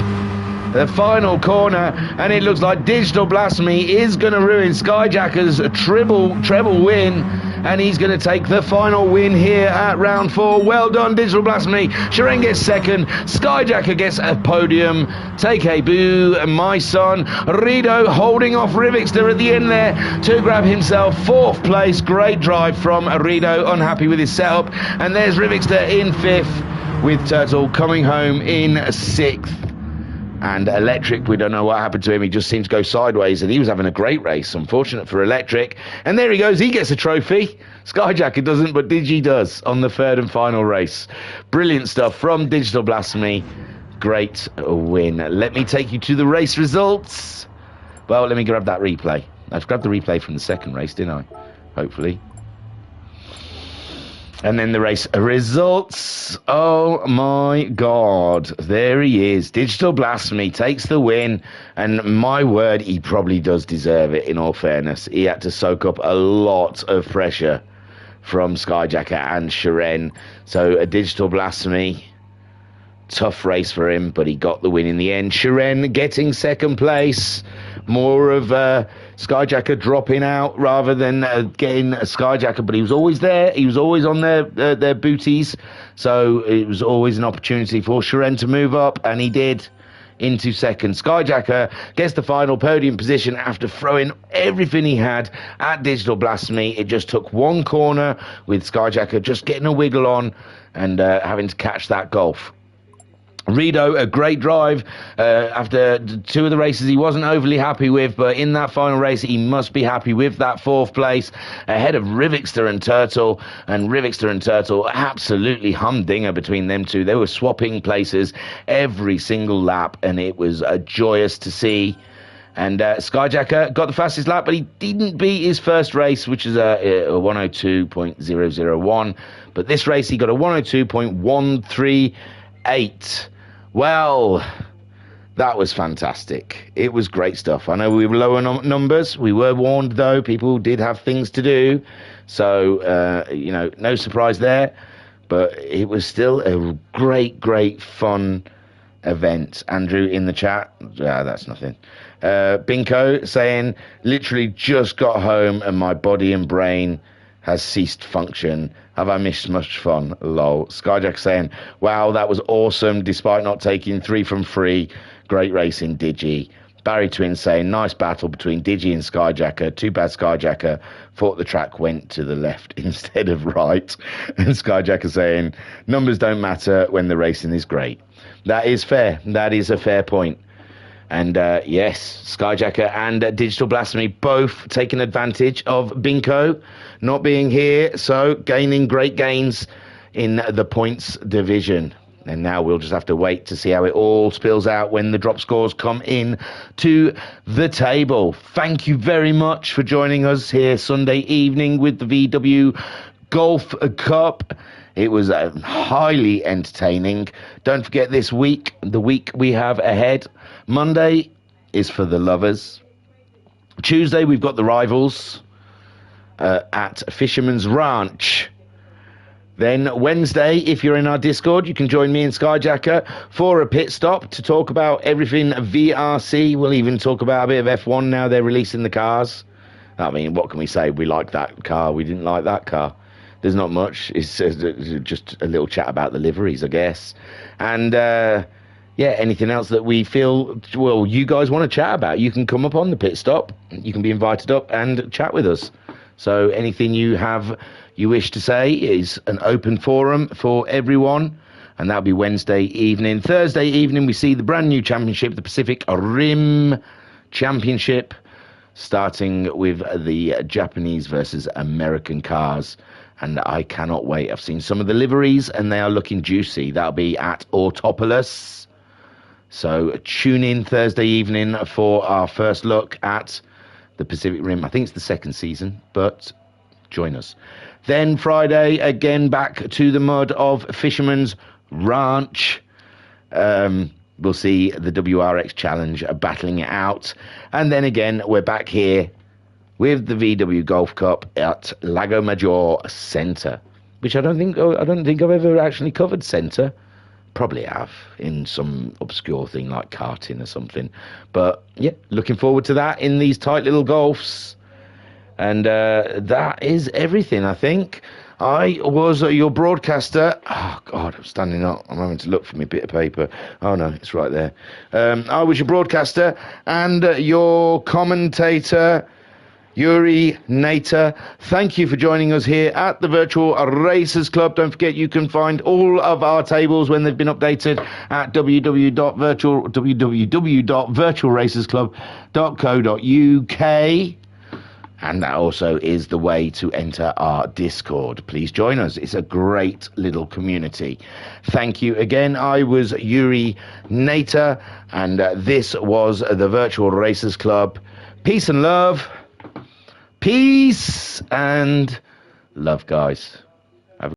the final corner, and it looks like Digital Blasphemy is going to ruin Skyjacker's treble win, and he's going to take the final win here at round 4. Well done, Digital Blasphemy. Shiren gets 2nd. Skyjacker gets a podium. Take a boo, my son. Rito holding off Rivixter at the end there to grab himself 4th place. Great drive from Rito, unhappy with his setup. And there's Rivixter in 5th, with Turtle coming home in 6th. And Electric, we don't know what happened to him. He just seemed to go sideways, and he was having a great race. Unfortunate for Electric. And there he goes. He gets a trophy. Skyjacker doesn't, but Digi does on the 3rd and final race. Brilliant stuff from Digital Blasphemy. Great win. Let me take you to the race results. Well, let me grab that replay. I've grabbed the replay from the 2nd race, didn't I? Hopefully. And then the race results. Oh my God, there he is. Digital Blasphemy takes the win, and my word, he probably does deserve it, in all fairness. He had to soak up a lot of pressure from Skyjacker and Shiren. So a Digital Blasphemy, tough race for him, but he got the win in the end. Shiren getting 2nd place. More of Skyjacker dropping out rather than getting a Skyjacker, but he was always there. He was always on their booties, so it was always an opportunity for Shiren to move up, and he did into 2nd. Skyjacker gets the final podium position after throwing everything he had at Digital Blasphemy. It just took one corner with Skyjacker just getting a wiggle on and having to catch that Golf. Rito, a great drive after 2 of the races he wasn't overly happy with, but in that final race he must be happy with that 4th place ahead of Rivixter and Turtle. And Rivixter and Turtle, absolutely humdinger between them two. They were swapping places every single lap, and it was joyous to see. And Skyjacker got the fastest lap, but he didn't beat his first race, which is a 102.001. But this race he got a 102.138. Well, that was fantastic. It was great stuff. I know we were low on numbers. We were warned, though. People did have things to do. So, no surprise there. But it was still a great, great fun event. Andrew in the chat, that's nothing. Binko saying, literally just got home and my body and brain has ceased function. Have I missed much fun? Lol. Skyjack saying, wow, that was awesome despite not taking 3 from 3. Great racing, Digi. Barry Twin saying, nice battle between Digi and Skyjacker. Too bad Skyjacker thought the track went to the left instead of right. And Skyjacker saying, numbers don't matter when the racing is great. That is fair. That is a fair point. And yes, Skyjacker and Digital Blasphemy both taking advantage of Binko not being here, so gaining great gains in the points division. And now we'll just have to wait to see how it all spills out when the drop scores come in to the table. Thank you very much for joining us here Sunday evening with the VW Golf Cup. It was highly entertaining. Don't forget this week, the week we have ahead. Monday is for the lovers. Tuesday, we've got the rivals at Fisherman's Ranch. Then Wednesday, if you're in our Discord, you can join me and Skyjacker for a pit stop to talk about everything VRC. We'll even talk about a bit of F1 now they're releasing the cars. I mean, what can we say? We like that car. We didn't like that car. There's not much. It's just a little chat about the liveries, I guess. And, yeah, anything else that we feel, well, you guys want to chat about, you can come up on the pit stop. You can be invited up and chat with us. So anything you wish to say is an open forum for everyone. And that'll be Wednesday evening. Thursday evening, we see the brand new championship, the Pacific Rim Championship, starting with the Japanese versus American cars. And I cannot wait. I've seen some of the liveries and they are looking juicy. That'll be at Autopolis. So tune in Thursday evening for our first look at the Pacific Rim. I think it's the second season, but join us. Then Friday, again, back to the mud of Fisherman's Ranch. We'll see the WRX Challenge battling it out. And then again, we're back here with the VW Golf Cup at Lago Maggiore Centre, which I don't think I've ever actually covered Centre. Probably have in some obscure thing like karting or something. But yeah, looking forward to that in these tight little golfs. And that is everything, I think. I was your broadcaster. Oh, God, I'm standing up. I'm having to look for my bit of paper. Oh, no, it's right there. I was your broadcaster and your commentator, Yuri Nater. Thank you for joining us here at the Virtual Racers Club. Don't forget you can find all of our tables when they've been updated at www.virtualracersclub.co.uk. And that also is the way to enter our Discord. Please join us. It's a great little community. Thank you again. I was Yuri Nater, and this was the Virtual Racers Club. Peace and love. Peace and love, guys.